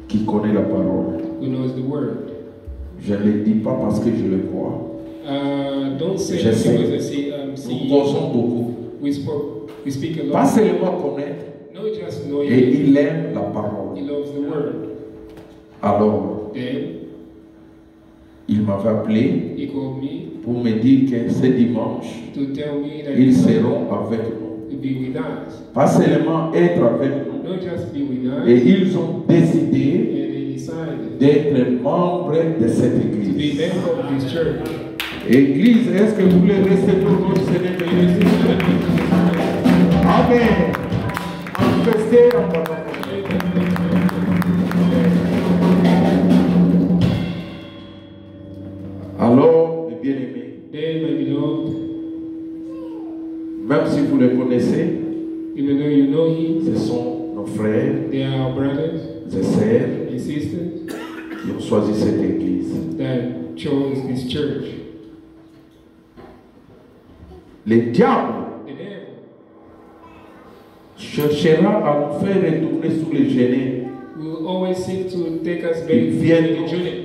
qui connaît la parole. who knows the word. Je ne le dis pas parce que je le vois. Don't say Je that sais. because I Nous see causons beaucoup. we speak a lot. Pas seulement connaître, No, just know et it. il aime la parole. He loves the word. Alors, Then il m'avait appelé he called me pour me dire que ce dimanche, to tell me that ils he seront avec nous. will be with us. Pas seulement être avec nous, Not just be with us. et ils ont décidé And they decided d'être membres de cette to be église. member of this church. Église, est-ce que vous voulez rester pour notre Seigneur Jésus? Amen. Manifestez en parole. Alors, mes bien-aimés, Then, my beloved, même si vous les connaissez, even though you know him, ce sont nos frères they are our brothers et sœurs and sisters qui ont choisi cette église. that chose this church. Le diable The devil cherchera à nous faire retourner sous les genêts. will always seek to take us back Ils to viennent. the juniper.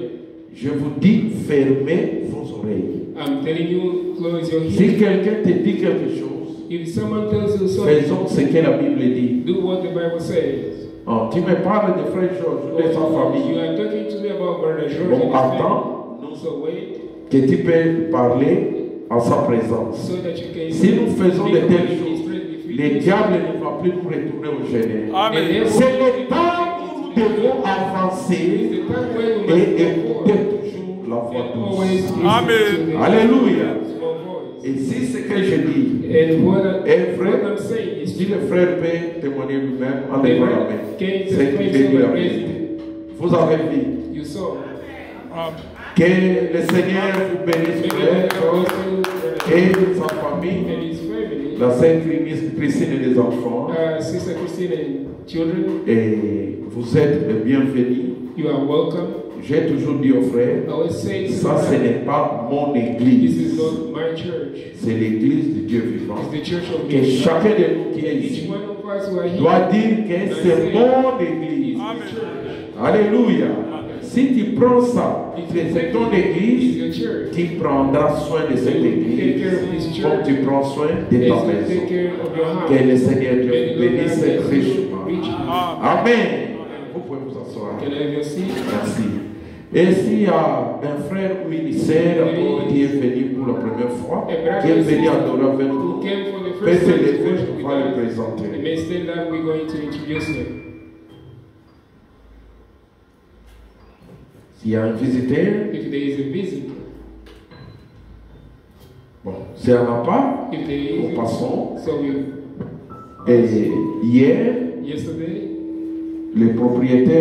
Je vous dis, fermez vos oreilles. I'm telling you, close your Si ears. quelqu'un te dit quelque chose, If someone tells you something, faisons ce que la Bible dit. do what the Bible says. Oh, tu me parles de frère Georges, de sa You famille. are talking to me about Brother George Bon, and his attends family. So wait, que tu peux parler en sa présence. so that you can Si nous faisons de speak telles about his choses, strength. If le you diable ne va plus nous retourner au genêt. Amen. C'est le temps où nous devons avancer et écouter toujours la voix douce. Amen. Alléluia. Et si ce que je dis And what est vrai, I'm saying is si le frère peut témoigner lui-même en the levant la man main, came to c'est qu'il place dit la over vérité. raised. Vous avez vu. You saw. Que le Seigneur vous bénisse, frère Georges, et sa famille, And his family, la Sainte Christine et les enfants. Sister Christine and children, Et vous êtes les bienvenus. you are welcome. J'ai toujours dit aux frères, I always say to ça ce them, n'est pas mon this église, is not my church. c'est l'église de Dieu vivant. It's the church of Que God. chacun de nous qui est Each ici one of us who are here doit dire que c'est mon église. is the church. Alléluia. Si tu prends ça, c'est ton It's église, your church. tu prendras soin de cette église comme tu prends soin de It's ta to take maison. care of your house. Que le Seigneur Dieu May vous the Lord bénisse bless you richement. richly. Amen. Vous pouvez vous asseoir. Can I have your seat? Merci. Et s'il y a un frère ou une sœur encore qui est venu pour la première fois, qui est venu adorer avec Who nous, came for the peut first se time to lever, worship on with va le us. They présenter. may stand up, we're going to introduce them. S'il y a un visiteur, If there is a visitor, bon, s'il n'y en a pas, if there nous is, passons. so we, Et hier, yesterday, les propriétaires